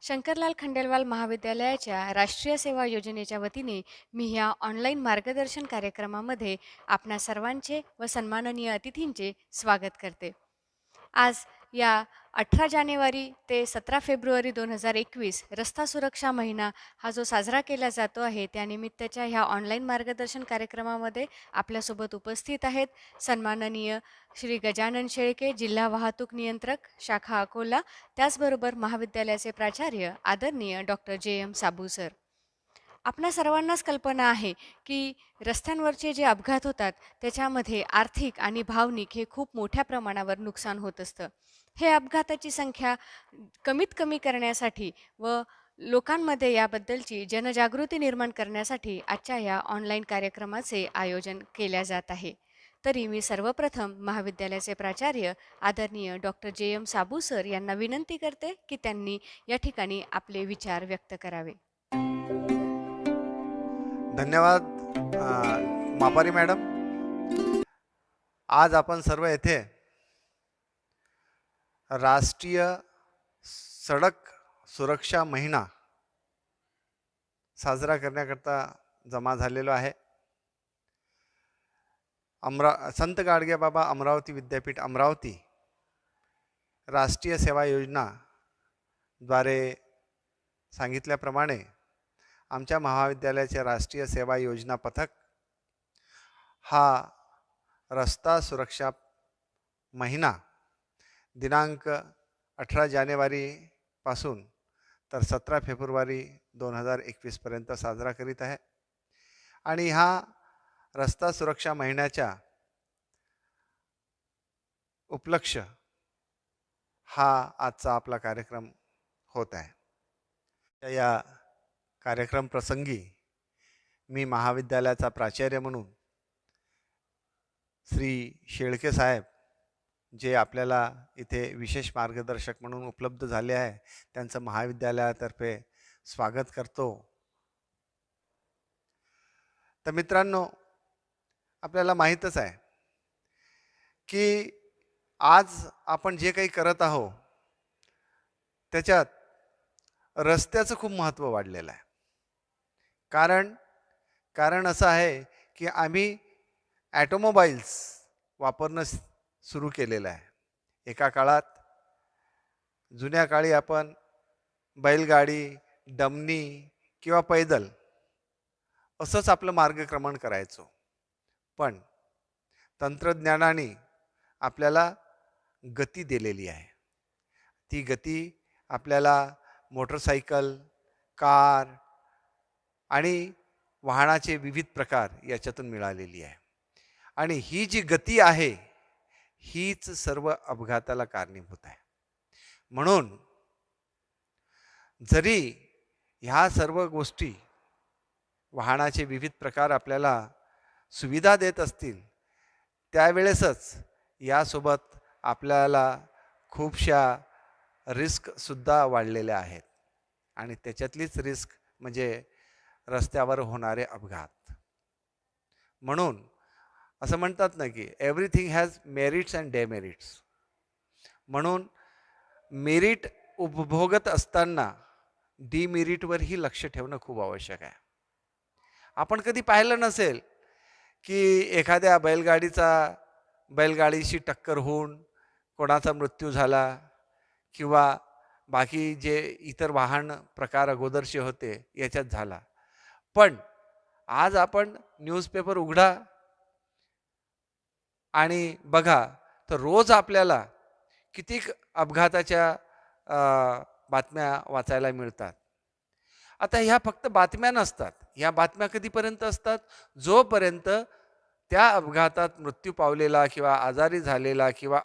शंकरलाल खंडेलवाल महाविद्यालयाच्या राष्ट्रीय सेवा योजनेच्या वतीने मी ह्या ऑनलाईन मार्गदर्शन कार्यक्रमामध्ये आपणा सर्वांचे व सन्माननीय अतिथींचे स्वागत करते. आज या 18 जानेवारी ते 17 फेब्रुवारी 2021 रस्ता सुरक्षा महिना हा जो साजरा केला जातो आहे, त्यानिमित्ताच्या ह्या ऑनलाईन मार्गदर्शन कार्यक्रमामध्ये आपल्यासोबत उपस्थित आहेत सन्माननीय श्री गजानन शेळके, जिल्हा वाहतूक नियंत्रक, शाखा अकोला, त्याचबरोबर महाविद्यालयाचे प्राचार्य आदरणीय डॉक्टर जे.एम. साबू सर. आपणा सर्वांनाच कल्पना आहे की रस्त्यांवरचे जे अपघात होतात त्याच्यामध्ये आर्थिक आणि भावनिक हे खूप मोठ्या प्रमाणावर नुकसान होत असतं. हे अपघाताची संख्या कमीत कमी करण्यासाठी व लोकांमध्ये याबद्दलची जनजागृती निर्माण करण्यासाठी आजच्या या ऑनलाईन कार्यक्रमाचे आयोजन केल्या जात आहे. तरी मी सर्वप्रथम महाविद्यालयाचे प्राचार्य आदरणीय डॉक्टर जे.एम. साबू सर यांना विनंती करते की त्यांनी या ठिकाणी आपले विचार व्यक्त करावे. धन्यवाद मापारी मॅडम. आज आपण सर्व येथे राष्ट्रीय सडक सुरक्षा महिना साजरा करण्याकरता जमा झालेलो आहे. संत गाडगेबाबा अमरावती विद्यापीठ अमरावती राष्ट्रीय सेवा योजना द्वारे सांगितल्याप्रमाणे आमच्या महाविद्यालयाचे राष्ट्रीय सेवा योजना पथक हा रस्ता सुरक्षा महिना दिनांक 18 जानेवारीपासून तर 17 फेब्रुवारी 2021 पर्यंत साजरा करीत आहे. आणि हा रस्ता सुरक्षा महिन्याच्या उपलक्ष हा आजचा आपला कार्यक्रम होत आहे. या कार्यक्रम प्रसंगी मी महाविद्यालयाचा प्राचार्य म्हणून श्री शेळके साहेब जे आपल्याला इथे विशेष मार्गदर्शक म्हणून उपलब्ध झाले आहे त्यांचं महाविद्यालयातर्फे स्वागत करतो. तर मित्रांनो, आपल्याला माहीतच आहे की आज आपण जे काही करत आहोत त्याच्यात रस्त्याचं खूप महत्त्व वाढलेलं आहे. कारण असं आहे की आम्ही ॲटोमोबाईल्स वापरणं सुरू केलेलं आहे. एका काळात जुन्या काळी आपण बैलगाडी, डमनी किंवा पैदल असंच आपलं मार्गक्रमण करायचो. पण तंत्रज्ञानाने आपल्याला गती दिलेली आहे. ती गती आपल्याला मोटरसायकल, कार आणि वाहनाचे विविध प्रकार याच्यातून मिळालेली आहे. आणि ही जी गती आहे हीच सर्व अपघाताला कारणीभूत आहे. म्हणून जरी ह्या सर्व गोष्टी वाहनाचे विविध प्रकार आपल्याला सुविधा देत असतील, त्यावेळेसच यासोबत आपल्याला खूपशा रिस्कसुद्धा वाढलेल्या आहेत. आणि त्याच्यातलीच रिस्क म्हणजे रस्त्यावर होणारे अपघात. म्हणून असं म्हणतात ना की एव्हरीथिंग हॅज मेरिट्स अँड डेमेरिट्स. म्हणून मेरिट उपभोगत असताना डिमेरिटवरही लक्ष ठेवणं खूप आवश्यक आहे. आपण कधी पाहिलं नसेल की एखाद्या बैलगाडीशी टक्कर होऊन कोणाचा मृत्यू झाला किंवा बाकी जे इतर वाहन प्रकार अगोदरचे होते याच्यात झाला. पण आज आपण न्यूजपेपर उघडा आणि बघा तर रोज आपल्याला कितीक अपघाताच्या बातम्या वाचायला मिळतात. आता ह्या फक्त बातम्या नसतात. ह्या बातम्या कधीपर्यंत असतात? जोपर्यंत त्या अपघातात मृत्यू पावलेला किंवा आजारी झालेला किंवा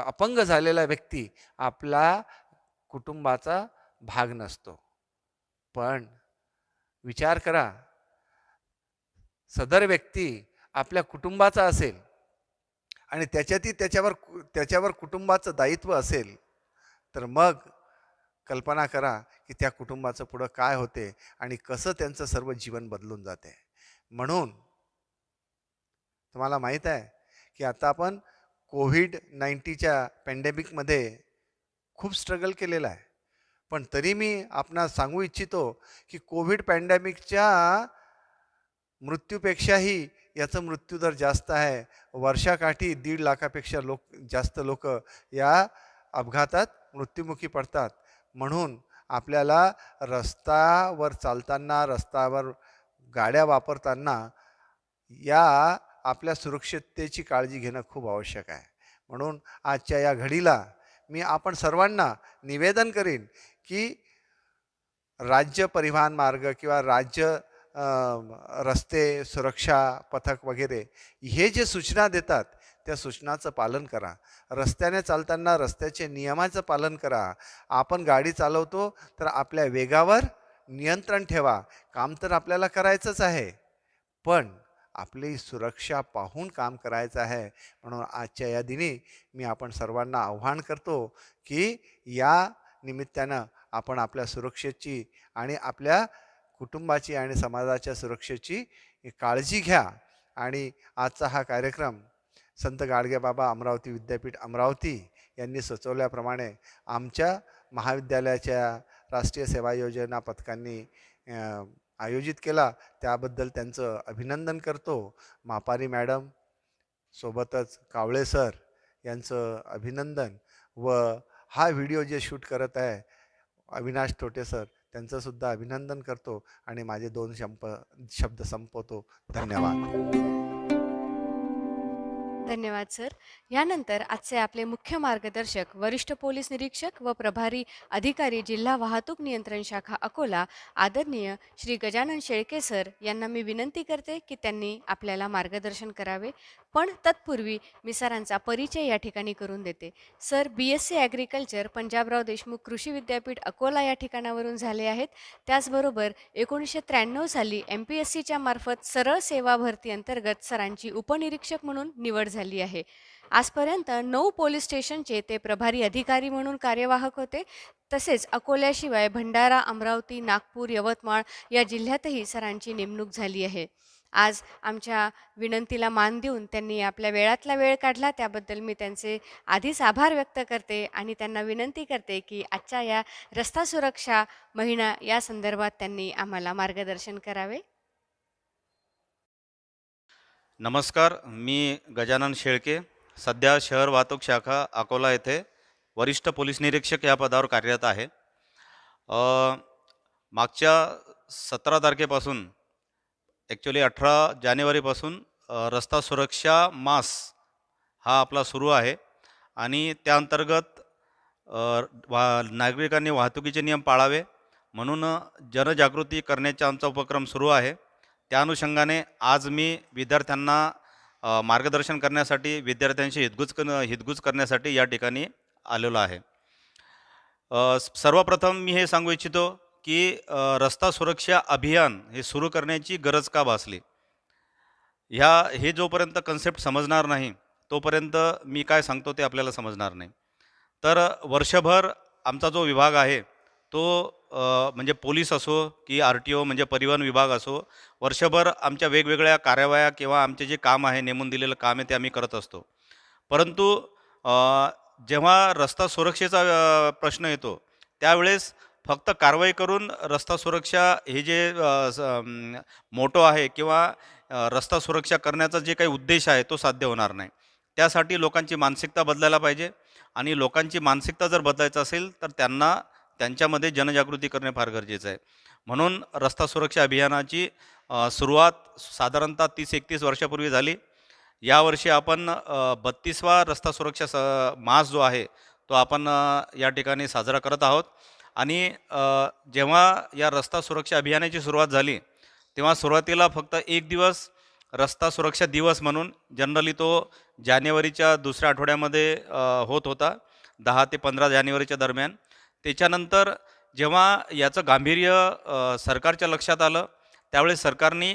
अपंग झालेला व्यक्ती आपला कुटुंबाचा भाग नसतो. पण विचार करा, सदर व्यक्ती आपल्या कुटुंबाचा असेल आणि त्याच्यावर कुटुंबाचं दायित्व असेल, तर मग कल्पना करा की त्या कुटुंबाचं पुढं काय होते आणि कसं त्यांचं सर्व जीवन बदलून जाते. म्हणून तुम्हाला माहीत आहे की आता आपण कोविड-19च्या पॅन्डेमिकमध्ये खूप स्ट्रगल केलेला आहे. पण तरी मी आपणास सांगू इच्छितो की कोविड पॅन्डेमिकच्या मृत्यूपेक्षाही याचं मृत्यूदर जास्त आहे. वर्षाकाठी 1.5 लाखापेक्षा जास्त लोक या अपघातात मृत्युमुखी पडतात. म्हणून आपल्याला रस्त्यावर चालताना, रस्त्यावर गाड्या वापरताना या आपल्या सुरक्षिततेची काळजी घेणं खूप आवश्यक आहे. म्हणून आजच्या या घडीला मी आपण सर्वांना निवेदन करीन की राज्य परिवहन मार्ग किंवा राज्य रस्ते सुरक्षा पथक वगैरे हे जे सूचना देतात त्या सूचनाचं पालन करा. रस्त्याने चालताना रस्त्याचे नियमाचं पालन करा. आपण गाडी चालवतो तर आपल्या वेगावर नियंत्रण ठेवा. काम तर आपल्याला करायचंच आहे, पण आपली सुरक्षा पाहून काम करायचं आहे. म्हणून आजच्या या दिनी मी आपण सर्वांना आव्हान करतो की या निमित्तानं आपण आपल्या सुरक्षेची आणि आपल्या कुटुंबाची आणि समाजाच्या सुरक्षेची काळजी घ्या. आणि आजचा हा कार्यक्रम संत गाडगेबाबा अमरावती विद्यापीठ अमरावती यांनी सुचवल्याप्रमाणे आमच्या महाविद्यालयाच्या राष्ट्रीय सेवा योजना पथकांनी आयोजित केला. त्याबद्दल त्यांचं अभिनंदन करतो. मापारी मॅडम सोबतच कावळे सर यांचं अभिनंदन व हा व्हिडिओ जे शूट करत आहे अविनाश टोटे सर त्यांचंसुद्धा अभिनंदन करतो आणि माझे 2 शब्द संपवतो. धन्यवाद. धन्यवाद सर. यानंतर आजचे आपले मुख्य मार्गदर्शक वरिष्ठ पोलीस निरीक्षक व प्रभारी अधिकारी जिल्हा वाहतूक नियंत्रण शाखा अकोला आदरणीय श्री गजानन शेळके सर यांना मी विनंती करते की त्यांनी आपल्याला मार्गदर्शन करावे. पण तत्पूर्वी मी सरांचा परिचय या ठिकाणी करून देते. Sir BSc agriculture Panjabrao Deshmukh कृषी विद्यापीठ अकोला या ठिकाणावरून झाले आहेत. त्याचबरोबर 1993 साली MPSCच्या मार्फत सरळ सेवा भरती अंतर्गत सरांची उपनिरीक्षक म्हणून निवड झाली आहे. आजपर्यंत 9 पोलीस स्टेशनचे ते प्रभारी अधिकारी म्हणून कार्यवाहक होते. तसेच अकोल्याशिवाय भंडारा, अमरावती, नागपूर, यवतमाळ या जिल्ह्यातही सरांची नेमणूक झाली आहे. आज आमच्या विनंतीला मान देऊन त्यांनी आपल्या वेळातला वेळ काढला, त्याबद्दल मी त्यांचे आधीच आभार व्यक्त करते आणि त्यांना विनंती करते की आजच्या या रस्ता सुरक्षा महिना या संदर्भात त्यांनी आम्हाला मार्गदर्शन करावे. नमस्कार, मी गजानन शेळके, सध्या शहर वाहतूक शाखा अकोला येथे वरिष्ठ पोलीस निरीक्षक या पदावर कार्यरत आहे. मागच्या 17 तारखेपासून ॲक्च्युली 18 जानेवारीपासून रस्ता सुरक्षा मास हा आपला सुरू आहे आणि त्या अंतर्गत नागरिकांनी वाहतुकीचे नियम पाळावे म्हणून जनजागृती करण्याचा आमचा उपक्रम सुरू आहे. त्या अनुषंगाने आज मी विद्यार्थ्यांना मार्गदर्शन करण्यासाठी, विद्यार्थ्यांशी हितगुज करण्यासाठी या ठिकाणी आलेलो आहे. सर्वप्रथम मी हे सांगू इच्छितो की रस्ता सुरक्षा अभियान हे सुरू करण्याची गरज का भासली. हे जोपर्यंत कन्सेप्ट समजणार नाही तोपर्यंत मी काय सांगतो ते आपल्याला समजणार नाही. तर वर्षभर आमचा जो विभाग आहे तो म्हणजे पोलीस असो की RTO म्हणजे परिवहन विभाग असो, वर्षभर आमच्या वेगवेगळ्या कार्यवाया किंवा आमचे जे काम आहे, नेमून दिलेलं काम आहे ते आम्ही करत असतो. परंतु जेव्हा रस्ता सुरक्षेचा प्रश्न येतो त्यावेळेस फक्त कारवाई करून रस्ता सुरक्षा हे जे मोटो आहे किंवा रस्ता सुरक्षा करण्याचा जे काही उद्देश आहे तो साध्य होणार नाही. त्यासाठी लोकांची मानसिकता बदलायला पाहिजे आणि लोकांची मानसिकता जर बदलायचं असेल तर त्यांच्यामध्ये जनजागृती करणे फार गरजेचं आहे. म्हणून रस्ता सुरक्षा अभियानाची सुरुवात साधारणतः 30-31 वर्षापूर्वी झाली. यावर्षी आपण 32वा रस्ता सुरक्षा मास जो आहे तो आपण या ठिकाणी साजरा करत आहोत. आणि जेव्हा या रस्ता सुरक्षा अभियानाची सुरुवात झाली तेव्हा सुरुवातीला फक्त 1 दिवस रस्ता सुरक्षा दिवस म्हणून जनरली तो जानेवारीच्या दुसऱ्या आठवड्यामध्ये होत होता, 10 ते 15 जानेवारीच्या दरम्यान. त्याच्यानंतर जेव्हा याचं गांभीर्य सरकारच्या लक्षात आलं त्यावेळेस सरकारने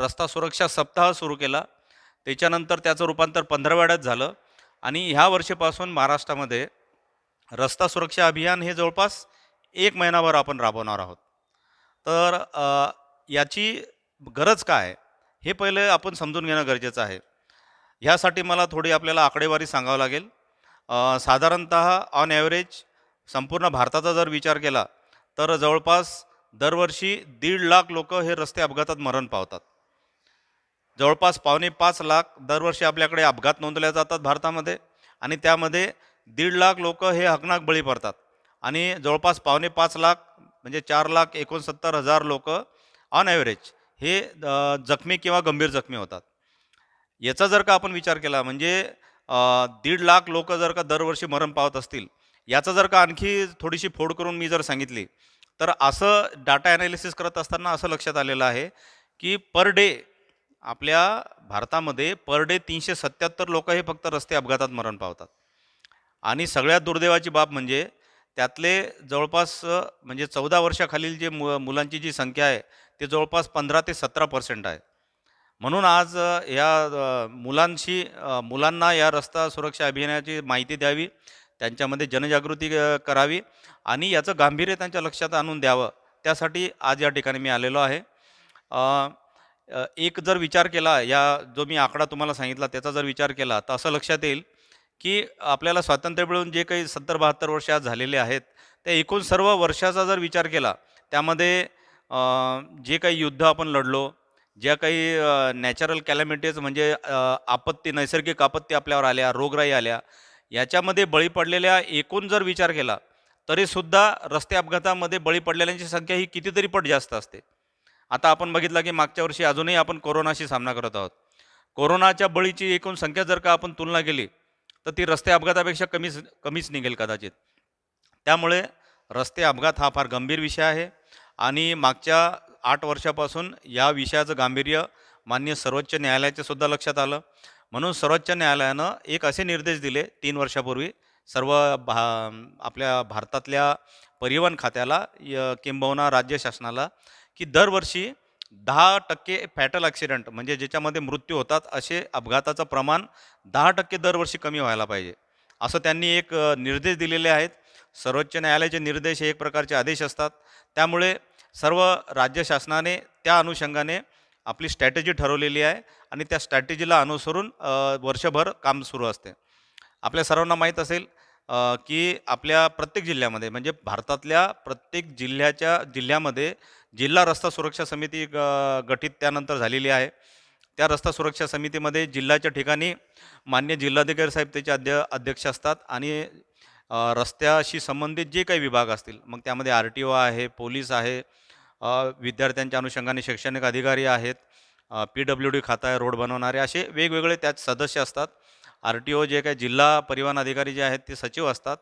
रस्ता सुरक्षा सप्ताह सुरू केला. त्याच्यानंतर त्याचं रूपांतर 15व्या झालं आणि ह्या वर्षीपासून महाराष्ट्रामध्ये रस्ता सुरक्षा अभियान हे जवळपास 1 महिनाभर आपण राबवणार आहोत. तर याची गरज काय हे पहिले आपण समजून घेणं गरजेचं आहे. ह्यासाठी मला थोडी आपल्याला आकडेवारी सांगावं लागेल. साधारणतः ऑन ॲव्हरेज संपूर्ण भारताचा जर विचार केला तर जवळपास दरवर्षी 1.5 लाख लोक हे रस्ते अपघातात मरण पावतात. जवळपास 4.25 लाख दरवर्षी आपल्याकडे अपघात नोंदवले जातात भारतामध्ये, आणि त्यामध्ये 1.5 लाख लोक हे हकनाक बळी पडतात, आणि जवळपास 4.25 लाख म्हणजे 4,69,000 लोक ऑन ॲव्हरेज हे जखमी किंवा गंभीर जखमी होतात. याचा जर का आपण विचार केला म्हणजे 1.5 लाख लोक जर का दरवर्षी मरण पावत असतील, याचा जर का आणखी थोडीशी फोड करून मी जर सांगितली, तर असं डाटा ॲनालिसिस करत असताना असं लक्षात आलेलं आहे की पर डे आपल्या भारतामध्ये पर डे 377 लोक हे फक्त रस्ते अपघातात मरण पावतात. आणि सगळ्यात दुर्दैवाची बाब म्हणजे त्यातले जवळपास म्हणजे 14 वर्षाखालील जे मुलांची जी संख्या आहे ते जवळपास 15 ते 17% आहे. म्हणून आज मुलांना या रस्ता सुरक्षा अभियानाची माहिती द्यावी, त्यांच्यामध्ये जनजागृती करावी आणि याचं गांभीर्य त्यांच्या लक्षात आणून द्यावं, त्यासाठी आज या ठिकाणी मी आलेलो आहे. एक जर विचार केला, जो मी आकडा तुम्हाला सांगितला त्याचा जर विचार केला, तर असं लक्षात येईल की आपल्याला स्वातंत्र्य मिळून जे काही 70-72 वर्ष आज झालेले आहेत, त्या एकूण सर्व वर्षाचा जर विचार केला, त्यामध्ये जे काही युद्ध आपण लढलो, ज्या काही नॅचरल कॅलॅमिटीज म्हणजे आपत्ती, नैसर्गिक आपत्ती आपल्यावर आल्या, रोगराई आल्या, याच्यामध्ये बळी पडलेल्या एकूण जर विचार केला, तरीसुद्धा रस्ते अपघातामध्ये बळी पडलेल्यांची संख्या ही कितीतरी पट जास्त असते. आता आपण बघितलं की मागच्या वर्षी अजूनही आपण कोरोनाशी सामना करत आहोत. कोरोनाच्या बळीची एकूण संख्या जर का आपण तुलना केली, तर ती रस्ते अपघातापेक्षा कमीच निघेल कदाचित. त्यामुळे रस्ते अपघात हा फार गंभीर विषय आहे आणि मागच्या 8 वर्षापासून या विषयाचं गांभीर्य माननीय सर्वोच्च न्यायालयाच्या सुद्धा लक्षात आलं. म्हणून सर्वोच्च न्यायालयानं एक असे निर्देश दिले 3 वर्षापूर्वी सर्व आपल्या भारतातल्या परिवहन खात्याला किंबहुना राज्य शासनाला, की दरवर्षी 10% फॅटल ॲक्सिडेंट म्हणजे ज्याच्यामध्ये मृत्यू होतात असे अपघाताचं प्रमाण 10% दरवर्षी कमी व्हायला पाहिजे, असं त्यांनी एक निर्देश दिलेले आहेत. सर्वोच्च न्यायालयाचे निर्देश हे एक प्रकारचे आदेश असतात. त्यामुळे सर्व राज्य शासनाने त्या अनुषंगाने आपली स्ट्रॅटेजी ठरवलेली आहे आणि त्या स्ट्रॅटेजीला अनुसरून वर्षभर काम सुरू असते. आपल्या सर्वांना माहीत असेल की आपल्या प्रत्येक जिल्ह्यामध्ये म्हणजे भारतातल्या प्रत्येक जिल्ह्यामध्ये जिल्हा रस्ता सुरक्षा समिती गठीत त्यानंतर झालेली आहे. त्या रस्ता सुरक्षा समितीमध्ये जिल्ह्याच्या ठिकाणी मान्य जिल्हाधिकारी साहेब त्याचे अध्यक्ष असतात आणि रस्त्याशी संबंधित जे काही विभाग असतील, मग त्यामध्ये RTO आहे, पोलीस आहे, विद्यार्थ्यांच्या अनुषंगाने शैक्षणिक अधिकारी आहेत, PWD खातं आहे, रोड बनवणारे, असे वेगवेगळे त्यात सदस्य असतात. RTO जे काही जिल्हा परिवहन अधिकारी जे आहेत ते सचिव असतात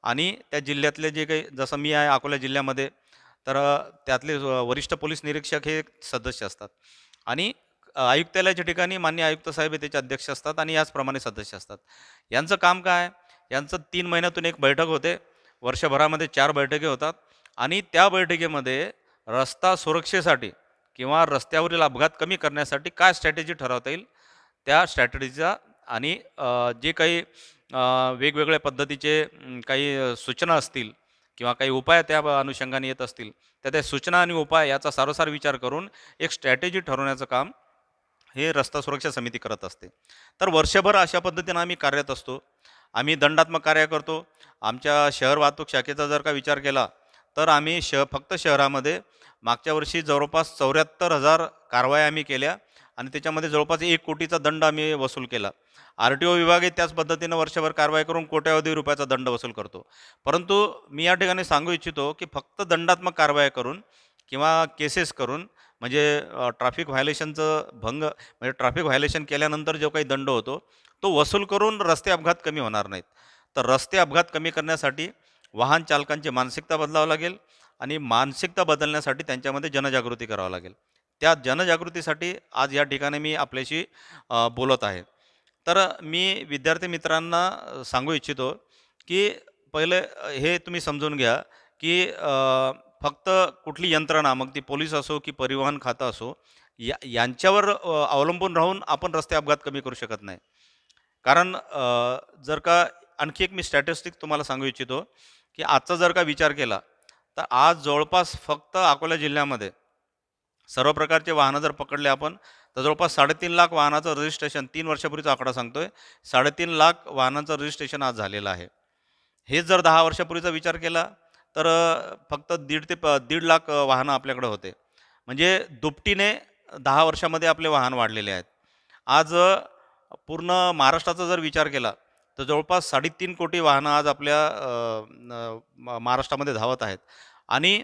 आणि त्या जिल्ह्यातले जे काही, जसं मी आहे अकोला जिल्ह्यामध्ये, तर त्यातले वरिष्ठ पोलीस निरीक्षक हे सदस्य असतात आणि आयुक्तालयाच्या ठिकाणी मान्य आयुक्त साहेब हे त्याचे अध्यक्ष असतात आणि याचप्रमाणे सदस्य असतात. यांचं काम काय? यांचं 3 महिन्यातून एक बैठक होते, वर्षभरामध्ये 4 बैठकी होतात आणि त्या बैठकीमध्ये रस्ता सुरक्षेसाठी किंवा रस्त्यावरील अपघात कमी करण्यासाठी काय स्ट्रॅटेजी ठरवता येईल, त्या स्ट्रॅटेजीचा आणि जे काही वेगवेगळ्या पद्धतीचे काही सूचना असतील किंवा काही उपाय त्या अनुषंगाने येत असतील, तर त्या सूचना आणि उपाय याचा सारोसार विचार करून एक स्ट्रॅटेजी ठरवण्याचं काम हे रस्ता सुरक्षा समिती करत असते. तर वर्षभर अशा पद्धतीनं आम्ही कार्यरत असतो. आम्ही दंडात्मक कार्य करतो. आमच्या शहर वाहतूक शाखेचा जर का विचार केला, तर आम्ही फक्त शहरामध्ये मागच्या वर्षी जवळपास 74,000 कारवाया आम्ही केल्या आणि त्याच्यामध्ये जवळपास 1 कोटीचा दंड आम्ही वसूल केला. RTO विभागही त्याच पद्धतीनं वर्षभर कारवाई करून कोट्यावधी रुपयाचा दंड वसूल करतो. परंतु मी या ठिकाणी सांगू इच्छितो की फक्त दंडात्मक कारवाया करून किंवा केसेस करून म्हणजे ट्रॅफिक व्हायलेशन केल्यानंतर जो काही दंड होतो तो वसूल करून रस्ते अपघात कमी होणार नाहीत. तर रस्ते अपघात कमी करण्यासाठी वाहन चालकांची मानसिकता बदलावं लागेल आणि मानसिकता बदलण्यासाठी त्यांच्यामध्ये जनजागृती करावं लागेल. त्या जनजागृतीसाठी आज या ठिकाणी मी आपल्याशी बोलत आहे. तर मी विद्यार्थी मित्रांना सांगू इच्छितो की पहिले हे तुम्ही समजून घ्या की फक्त कुठली यंत्रणा, मग ती पोलीस असो की परिवहन खातं असो, यांच्यावर अवलंबून राहून आपण रस्ते अपघात कमी करू शकत नाही. कारण जर का आणखी एक मी स्टॅटिस्टिक तुम्हाला सांगू इच्छितो की आजचा जर का विचार केला, तर आज जवळपास फक्त अकोला जिल्ह्यामध्ये सर्व प्रकारचे वाहनं जर पकडले आपण, तर जवळपास 3.5 लाख वाहनाचं रजिस्ट्रेशन, 3 वर्षापूर्वीचा आकडा सांगतोय, 3.5 लाख वाहनांचं रजिस्ट्रेशन आज झालेलं आहे. हेच जर 10 वर्षापूर्वीचा विचार केला, तर फक्त 1.5 लाख वाहनं आपल्याकडे होते. म्हणजे दुपटीने 10 वर्षामध्ये आपले वाहन वाढलेले आहेत. आज पूर्ण महाराष्ट्राचा जर विचार केला तर जवळपास 3.5 कोटी वाहनं आज आपल्या महाराष्ट्रामध्ये धावत आहेत. आणि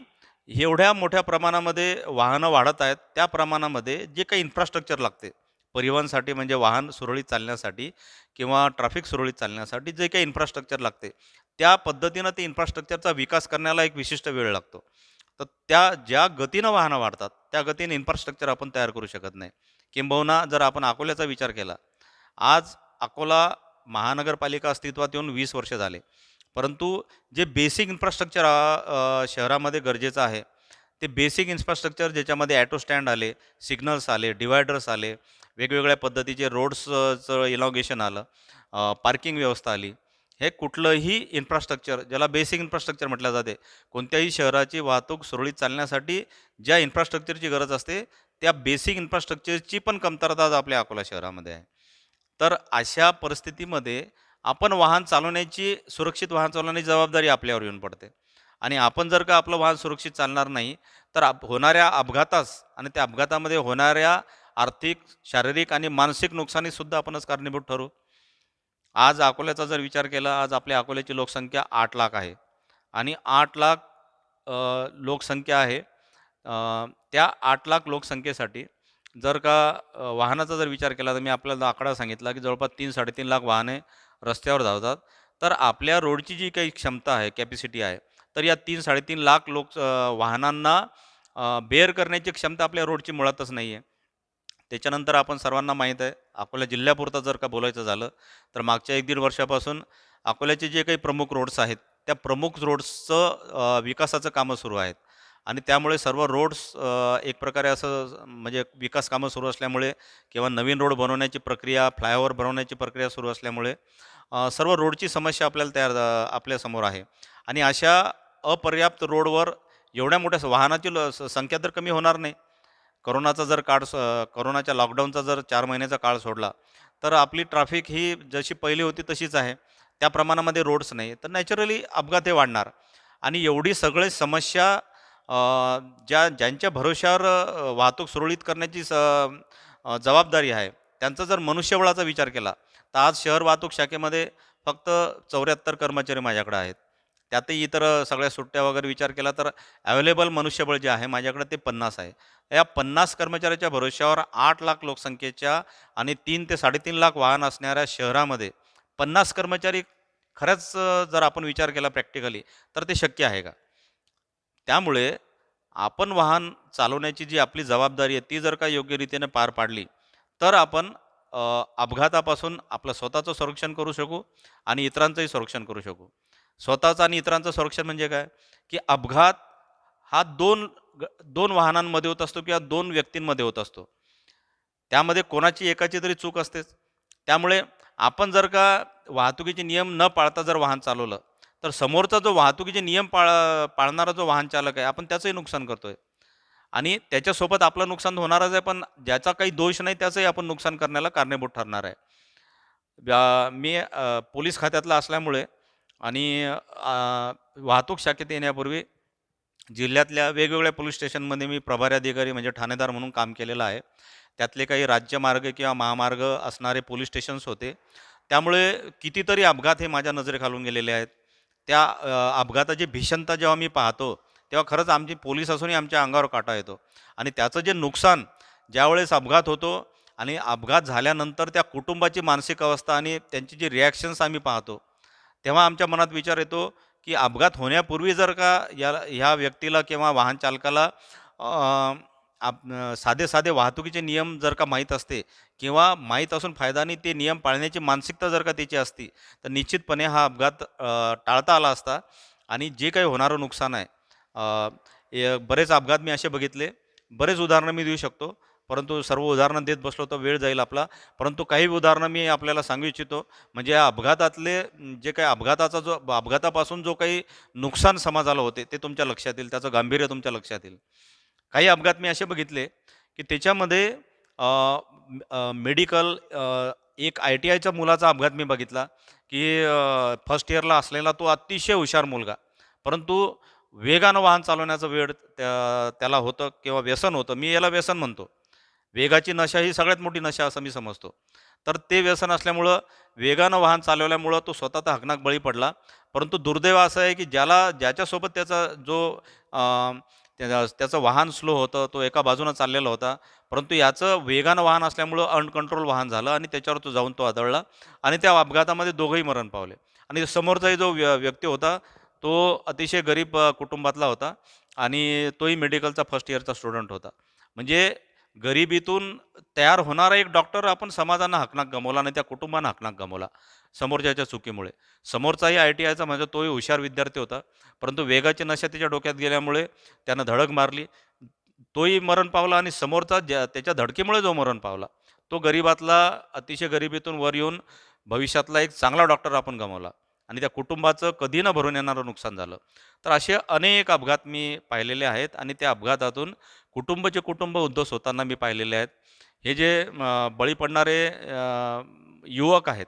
एवढ्या मोठ्या प्रमाणामध्ये वाहनं वाढत आहेत, त्या प्रमाणामध्ये जे काही इन्फ्रास्ट्रक्चर लागते परिवहनसाठी, म्हणजे वाहन सुरळीत चालण्यासाठी किंवा ट्रॅफिक सुरळीत चालण्यासाठी जे काही इन्फ्रास्ट्रक्चर लागते, त्या पद्धतीनं ते इन्फ्रास्ट्रक्चरचा विकास करण्याला एक विशिष्ट वेळ लागतो. तर त्या ज्या गतीनं वाहनं वाढतात त्या गतीने इन्फ्रास्ट्रक्चर आपण तयार करू शकत नाही. किंबहुना जर आपण अकोल्याचा विचार केला, आज अकोला महानगरपालिका अस्तित्वात येऊन 20 वर्ष झाले, परंतु जे बेसिक इन्फ्रास्ट्रक्चर शहरामध्ये गरजेचं आहे, ते बेसिक इन्फ्रास्ट्रक्चर ज्याच्यामध्ये ॲटो स्टँड आले, सिग्नल्स आले, डिवायडर्स आले, वेगवेगळ्या पद्धतीचे रोड्सचं इलॉंगेशन आलं, पार्किंग व्यवस्था आली. हे कुठलंही इन्फ्रास्ट्रक्चर, ज्याला बेसिक इन्फ्रास्ट्रक्चर म्हटलं जाते, कोणत्याही शहराची वाहतूक सुरळीत चालण्यासाठी ज्या इन्फ्रास्ट्रक्चरची गरज असते, त्या बेसिक इन्फ्रास्ट्रक्चरची पण कमतरता आज आपल्या अकोला शहरामध्ये आहे. तर अशा परिस्थितीमध्ये आपण वाहन चालवण्याची, सुरक्षित वाहन चालवण्याची जबाबदारी आपल्यावर येऊन पडते. आणि आपण जर का आपलं वाहन सुरक्षित चालणार नाही, तर होणाऱ्या अपघातास आणि त्या अपघातामध्ये होणाऱ्या आर्थिक, शारीरिक आणि मानसिक नुकसानीसुद्धा आपणच कारणीभूत ठरू. आज अकोल्याचा जर विचार केला, आज आपल्या अकोल्याची लोकसंख्या 8 लाख आहे. आणि 8 लाख लोकसंख्या आहे. त्या 8 लाख लोकसंख्येसाठी जर का वाहनाचा जर विचार केला, तर मी आपल्याला आकडा सांगितला की जवळपास 3-3.5 लाख वाहने रस्त्यावर धावतात. तर आपल्या रोडची जी काही क्षमता आहे, कॅपॅसिटी आहे, तर या 3-3.5 लाख वाहनांना बेअर करण्याची क्षमता आपल्या रोडची मुळातच नाही आहे. त्याच्यानंतर आपण सर्वांना माहीत आहे, अकोला जिल्ह्यापुरतं जर का बोलायचं झालं, तर मागच्या 1-1.5 वर्षापासून अकोल्याचे जे काही प्रमुख रोड्स आहेत, त्या प्रमुख रोड्सचं विकासाचं कामं सुरू आहेत. आणि त्यामुळे सर्व रोड्स एक प्रकारे असं म्हणजे विकास कामं सुरू असल्यामुळे किंवा नवीन रोड बनवण्याची प्रक्रिया, फ्लायओव्हर बनवण्याची प्रक्रिया सुरू असल्यामुळे सर्व रोडची समस्या आपल्यासमोर आहे. आणि अशा अपर्याप्त रोडवर एवढ्या मोठ्या वाहनाची संख्या तर कमी होणार नाही. कोरोनाच्या लॉकडाऊनचा जर 4 महिन्याचा काळ सोडला, तर आपली ट्रॅफिक ही जशी पहिली होती तशीच आहे. त्या प्रमाणामध्ये रोड्स नाही, तर नॅचरली अपघात हे वाढणार. आणि एवढी सगळी समस्या ज्यांच्या भरोश्यावर वाहतूक सुरळीत करण्याची जबाबदारी आहे, त्यांचा जर मनुष्यबळाचा विचार केला, तर आज शहर वाहतूक शाखेमध्ये फक्त 74 कर्मचारी माझ्याकडे आहेत. त्यातही इतर सगळ्या सुट्ट्या वगैरे विचार केला तर अवेलेबल मनुष्यबळ जे आहे माझ्याकडे ते 50 आहे. या 50 कर्मचाऱ्याच्या भरोश्यावर 8 लाख लोकसंख्येच्या आणि 3 ते 3.5 लाख वाहन असणाऱ्या शहरामध्ये 50 कर्मचारी खरंच जर आपण विचार केला प्रॅक्टिकली, तर ते शक्य आहे का? त्यामुळे आपण वाहन चालवण्याची जी आपली जबाबदारी आहे, ती जर का योग्य रीतीने पार पाडली, तर आपण अपघातापासून आपलं स्वतःचं संरक्षण करू शकू आणि इतरांचंही संरक्षण करू शकू. स्वतःचं आणि इतरांचं संरक्षण म्हणजे काय, की अपघात हा 2 वाहनांमध्ये होत असतो किंवा 2 व्यक्तींमध्ये होत असतो. त्यामध्ये कोणाची एकाची तरी चूक असतेच. त्यामुळे आपण जर का वाहतुकीचे नियम न पाळता जर वाहन चालवलं, तर समोरचा जो वाहतुकीचे नियम पाळणारा जो वाहन चालक आहे, आपण त्याचंही नुकसान करतोय. आणि त्याच्यासोबत आपलं नुकसान होणारच आहे, पण ज्याचा काही दोष नाही त्याचंही आपण नुकसान करण्याला कारणीभूत ठरणार आहे. मी पोलीस खात्यातला असल्यामुळे आणि वाहतूक शाखेत येण्यापूर्वी जिल्ह्यातल्या वेगवेगळ्या पोलीस स्टेशनमध्ये मी प्रभारी अधिकारी म्हणजे ठाणेदार म्हणून काम केलेलं आहे. त्यातले काही राज्यमार्ग किंवा महामार्ग असणारे पोलीस स्टेशन्स होते. त्यामुळे कितीतरी अपघात हे माझ्या नजरेखालून गेलेले आहेत. त्या अपघाताची भीषणता जेव्हा मी पाहतो, तेव्हा खरंच आमची पोलीस असूनही आमच्या अंगावर काटा येतो. आणि त्याचं जे नुकसान ज्यावेळेस अपघात होतो आणि अपघात झाल्यानंतर त्या कुटुंबाची मानसिक अवस्था आणि त्यांची जी रिॲक्शन्स आम्ही पाहतो, तेव्हा आमच्या मनात विचार येतो, की अपघात होण्यापूर्वी जर का ह्या व्यक्तीला किंवा वाहन चालकाला साधे वाहतुकीचे नियम जर का माहीत असते किंवा माहीत असून फायदा नाही, ते नियम पाळण्याची मानसिकता जर का त्याची असती, तर निश्चितपणे हा अपघात टाळता आला असता. आणि जे काही होणारं नुकसान आहे, बरेच अपघात मी असे बघितले, बरेच उदाहरणं मी देऊ शकतो, परंतु सर्व उदाहरणं देत बसलो तर वेळ जाईल आपला. परंतु काही उदाहरणं मी आपल्याला सांगू इच्छितो. म्हणजे या अपघातातले जे काही अपघातापासून जो काही नुकसान समाजाला होते, ते तुमच्या लक्षात येईल, त्याचं गांभीर्य तुमच्या लक्षात येईल. काही अपघात मी असे बघितले की त्याच्यामध्ये मेडिकल, एक ITIच्या मुलाचा अपघात मी बघितला की फर्स्ट इयरला असलेला तो अतिशय हुशार मुलगा, परंतु वेगानं वाहन चालवण्याचा वेळ त्याला होतं किंवा व्यसन होतं. मी याला व्यसन म्हणतो. वेगाची नशा ही सगळ्यात मोठी नशा असं मी समजतो. तर ते व्यसन असल्यामुळं वेगानं वाहन चालवल्यामुळं तो स्वतः तर हकनाक बळी पडला. परंतु दुर्दैव असं आहे की ज्याच्यासोबत त्याचा जो त्याचं वाहन स्लो होतं, तो एका बाजूनं चाललेला होता. परंतु याचं वेगानं वाहन असल्यामुळं अनकंट्रोल वाहन झालं आणि त्याच्यावर जाऊन तो आदळला आणि त्या अपघातामध्ये दोघंही मरण पावले. आणि समोरचाही जो व्यक्ती होता, तो अतिशय गरीब कुटुंबातला होता आणि तोही मेडिकलचा फर्स्ट इयरचा स्टुडंट होता. म्हणजे गरिबीतून तयार होणारा एक डॉक्टर आपण समाजानं हकनाक गमावला आणि त्या कुटुंबानं हकनाक गमावला समोरच्याच्या चुकीमुळे. समोरचाही ITIचा म्हणजे तोही हुशार विद्यार्थी होता, परंतु वेगाची नशा त्याच्या डोक्यात गेल्यामुळे त्यानं धडक मारली. तोही मरण पावला आणि समोरचा त्याच्या धडकीमुळे जो मरण पावला, तो गरिबातला अतिशय गरिबीतून वर येऊन भविष्यातला एक चांगला डॉक्टर आपण गमावला आणि त्या कुटुंबाचं कधी न भरून येणारं नुकसान झालं. तर असे अनेक अपघात मी पाहिलेले आहेत आणि त्या अपघातातून कुटुंब उद्ध्वस्त होताना मी पाहिलेले आहेत. हे जे बळी पडणारे युवक आहेत,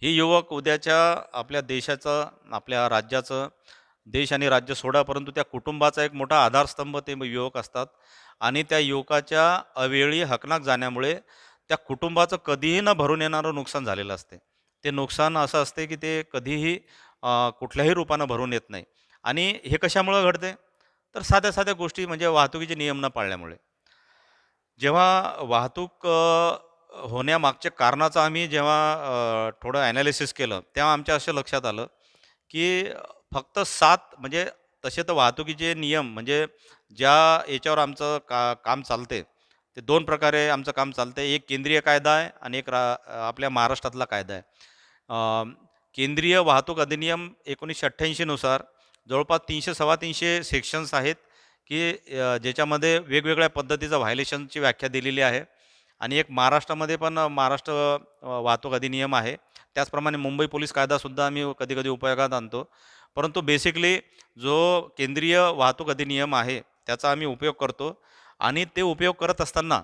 हे युवक उद्याच्या आपल्या देशाचं, आपल्या राज्याचं, देश आणि राज्य सोडा, परंतु त्या कुटुंबाचा एक मोठा आधारस्तंभ ते युवक असतात आणि त्या युवकाच्या अवेळी हकनाक जाण्यामुळे त्या कुटुंबाचं कधीही न भरून येणारं नुकसान झालेलं असते. ते नुकसान असं असते की ते कधीही कुठल्याही रूपानं भरून येत नाही. आणि हे कशामुळं घडते? तर साध्या साध्या गोष्टी म्हणजे वाहतुकीचे नियम न पाळल्यामुळे. जेव्हा वाहतूक होण्यामागच्या कारणाचं आम्ही जेव्हा थोडं ॲनालिसिस केलं, तेव्हा आमच्या असं लक्षात आलं की फक्त 7 म्हणजे तसे तर वाहतुकीचे नियम म्हणजे ज्या याच्यावर आमचं काम चालते, ते 2 प्रकारे आमचं काम चालतंय. एक केंद्रीय कायदा आहे आणि एक आपल्या महाराष्ट्रातला कायदा आहे. केंद्रीय वाहतूक अधिनियम 1988 नुसार जवळपास 300-325 सेक्शन्स आहेत की ज्याच्यामध्ये वेगवेगळ्या पद्धतीचं व्हायलेशनची व्याख्या दिलेली आहे. आणि एक महाराष्ट्रामध्ये पण महाराष्ट्र वाहतूक अधिनियम आहे. त्याचप्रमाणे मुंबई पोलीस कायदासुद्धा आम्ही कधी-कधी उपयोगात आणतो. परंतु बेसिकली जो केंद्रीय वाहतूक अधिनियम आहे, त्याचा आम्ही उपयोग करतो आणि ते उपयोग करत असताना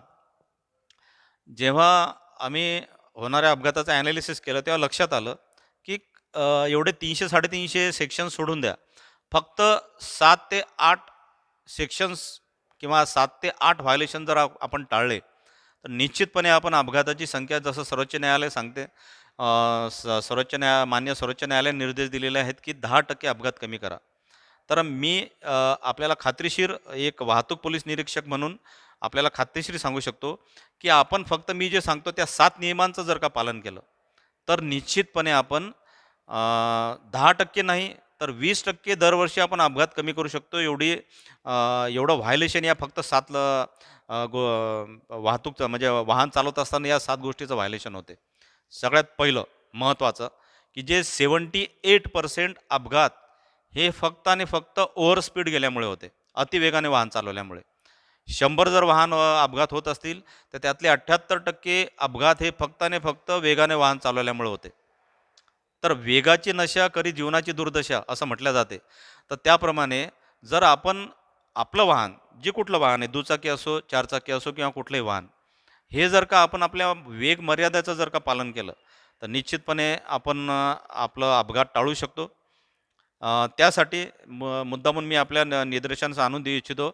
जेव्हा आम्ही होणाऱ्या अपघाताचं ॲनालिसिस केलं, तेव्हा लक्षात आलं की एवढे 300-350 सेक्शन्स सोडून द्या. फक्त 7 ते 8 सेक्शन्स किंवा 7 ते 8 व्हायोलेशन जर आपण टाळले, तर निश्चितपणे आपण अपघाताची संख्या जसं सर्वोच्च न्यायालय सांगते, मान्य सर्वोच्च न्यायालयाने निर्देश दिलेले आहेत की 10% अपघात कमी करा. तर मी आपल्याला खात्रीशीर एक वाहतूक पोलीस निरीक्षक म्हणून आपल्याला खात्रीशीर सांगू शकतो की आपण फक्त मी जे सांगतो त्या 7 नियमांचं जर का पालन केलं, तर निश्चितपणे आपण 10% नाही तर 20% दरवर्षी आपण अपघात कमी करू शकतो. एवढं व्हायलेशन या फक्त 7 वाहतूकचं म्हणजे वाहन चालवत असताना या 7 गोष्टीचं व्हायलेशन होते. सगळ्यात पहिलं महत्त्वाचं की जे 78% अपघात हे फक्त आणि फक्त ओव्हर स्पीड गेल्यामुळे होते, अतिवेगाने वाहन चालवल्यामुळे. 100 जर वाहन अपघात होत असतील, तर त्यातले 78% अपघात हे फक्त आणि फक्त वेगाने वाहन चालवल्यामुळे होते. तर वेगाची नशा करी जीवनाची दुर्दशा असं म्हटलं जाते. तर त्याप्रमाणे जर आपण आपलं वाहन, जे कुठलं वाहन आहे, दुचाकी असो, चारचाकी असो किंवा कुठलंही वाहन, हे जर का आपण आपल्या वेग मर्यादेचं जर का पालन केलं, तर निश्चितपणे आपण आपलं अपघात टाळू शकतो. त्यासाठी मुद्दामून मी आपल्या निदर्शनास आणून देऊ इच्छितो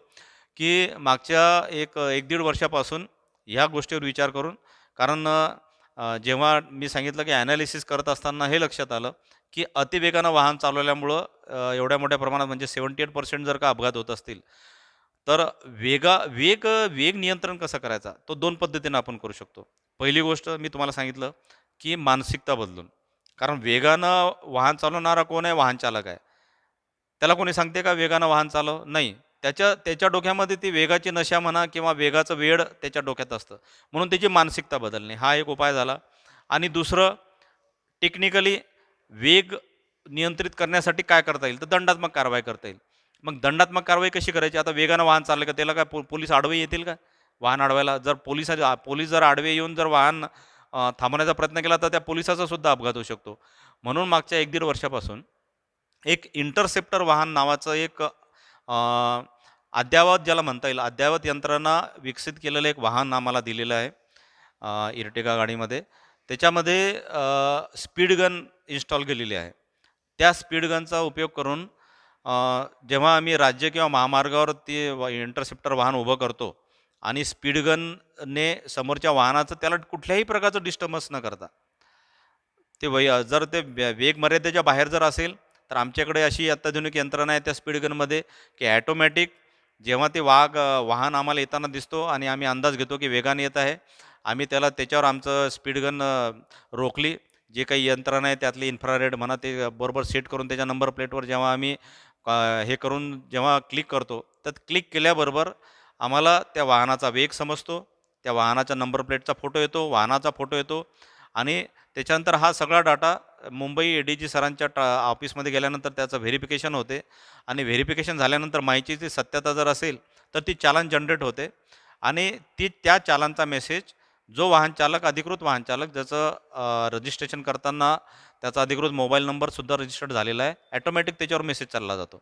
की मागच्या एक दीड वर्षापासून ह्या गोष्टीवर विचार करून, कारण जेव्हा मी सांगितलं की ॲनालिसिस करत असताना हे लक्षात आलं की अतिवेगानं वाहन चालवल्यामुळं एवढ्या मोठ्या प्रमाणात म्हणजे 78% जर का अपघात होत असतील, तर वेग नियंत्रण कसं करायचा, तो 2 पद्धतीनं आपण करू शकतो. पहिली गोष्ट मी तुम्हाला सांगितलं की मानसिकता बदलून. कारण वेगानं वाहन चालवणारा कोण आहे? वाहन चालक आहे. त्याला कोणी सांगते का वेगानं वाहन चालव? नाही. त्याच्या डोक्यामध्ये ती वेगाची नशा म्हणा किंवा वेगाचं वेड त्याच्या डोक्यात असतं. म्हणून त्याची मानसिकता बदलणे हा एक उपाय झाला. आणि दुसरं टेक्निकली वेग नियंत्रित करण्यासाठी काय करता येईल? तर दंडात्मक कारवाई करता येईल. मग दंडात्मक कारवाई कशी करायची? आता वेगानं वाहन चाललं का त्याला काय पोलीस आडवे येतील का? वाहन अडवायला जर पोलीस जर आडवे येऊन जर वाहन थांबवण्याचा प्रयत्न केला, तर त्या पोलिसाचा सुद्धा अपघात होऊ शकतो. म्हणून मागच्या 1-1.5 वर्षापासून एक इंटरसेप्टर वाहन नावाचं एक अद्ययावत ज्याला म्हणता येईल, अद्ययावत यंत्रणा विकसित केलेलं एक वाहन आम्हाला दिलेलं आहे इर्टिगा गाडीमध्ये. त्याच्यामध्ये स्पीड गन इन्स्टॉल केलेली आहे. त्या स्पीड गनचा उपयोग करून जेव्हा आम्ही राज्य किंवा महामार्गावर ते इंटरसेप्टर वाहन उभं करतो आणि स्पीड गनने समोरच्या वाहनाचं त्याला कुठल्याही प्रकारचं डिस्टर्बन्स न करता ते जर ते वेग मर्यादेच्या बाहेर जर असेल तर आमच्याकडे अशी अत्याधुनिक यंत्रणा आहे त्या स्पीड गनमध्ये की ॲटोमॅटिक जेव्हा ते वाहन आम्हाला येताना दिसतो आणि आम्ही अंदाज घेतो की वेगाने येत आहे, आम्ही त्याला त्याच्यावर आमचं स्पीड गन रोखली जे काही यंत्रणा आहे त्यातली इन्फ्रारेड म्हणा ते बरोबर सेट करून त्याच्या नंबर प्लेटवर जेव्हा आम्ही हे करून जेव्हा क्लिक करतो तर क्लिक केल्याबरोबर आम्हाला त्या वाहनाचा वेग समजतो, त्या वाहनाच्या नंबर प्लेटचा फोटो येतो, वाहनाचा फोटो येतो आणि त्याच्यानंतर हा सगळा डाटा मुंबई ADG सरांच्या ऑफिसमध्ये गेल्यानंतर त्याचं व्हेरिफिकेशन होते आणि व्हेरिफिकेशन झाल्यानंतर माहितीची सत्यता जर असेल तर ती चालान जनरेट होते आणि त्या चालानचा मेसेज जो वाहन चालक अधिकृत वाहन चालक ज्याचं रजिस्ट्रेशन करताना त्याचा अधिकृत मोबाईल नंबरसुद्धा रजिस्टर्ड झालेला आहे, ॲटोमॅटिक त्याच्यावर मेसेज चालला जातो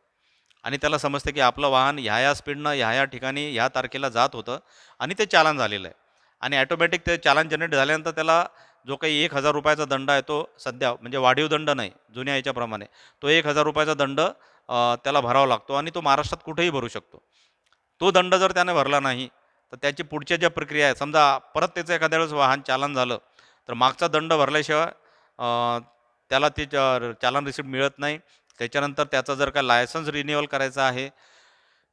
आणि त्याला समजते की आपलं वाहन ह्या स्पीडनं ह्या ठिकाणी ह्या तारखेला जात होतं आणि ते चालान झालेलं आहे आणि ॲटोमॅटिक ते चालान जनरेट झाल्यानंतर त्याला जो काही 1,000 रुपयाचा दंड आहे तो सध्या म्हणजे वाढीव दंड नाही जुन्या याच्याप्रमाणे तो 1,000 रुपयाचा दंड त्याला भरावा लागतो आणि तो महाराष्ट्रात कुठेही भरू शकतो. तो दंड जर त्याने भरला नाही तर त्याची पुढच्या ज्या प्रक्रिया आहे समजा परत त्याचं एखाद्या वेळेस वाहन चालन झालं तर मागचा दंड भरल्याशिवाय त्याला ते चालन रिसिप्ट मिळत नाही. त्याच्यानंतर त्याचं जर का लायसन्स रिन्युअल करायचं आहे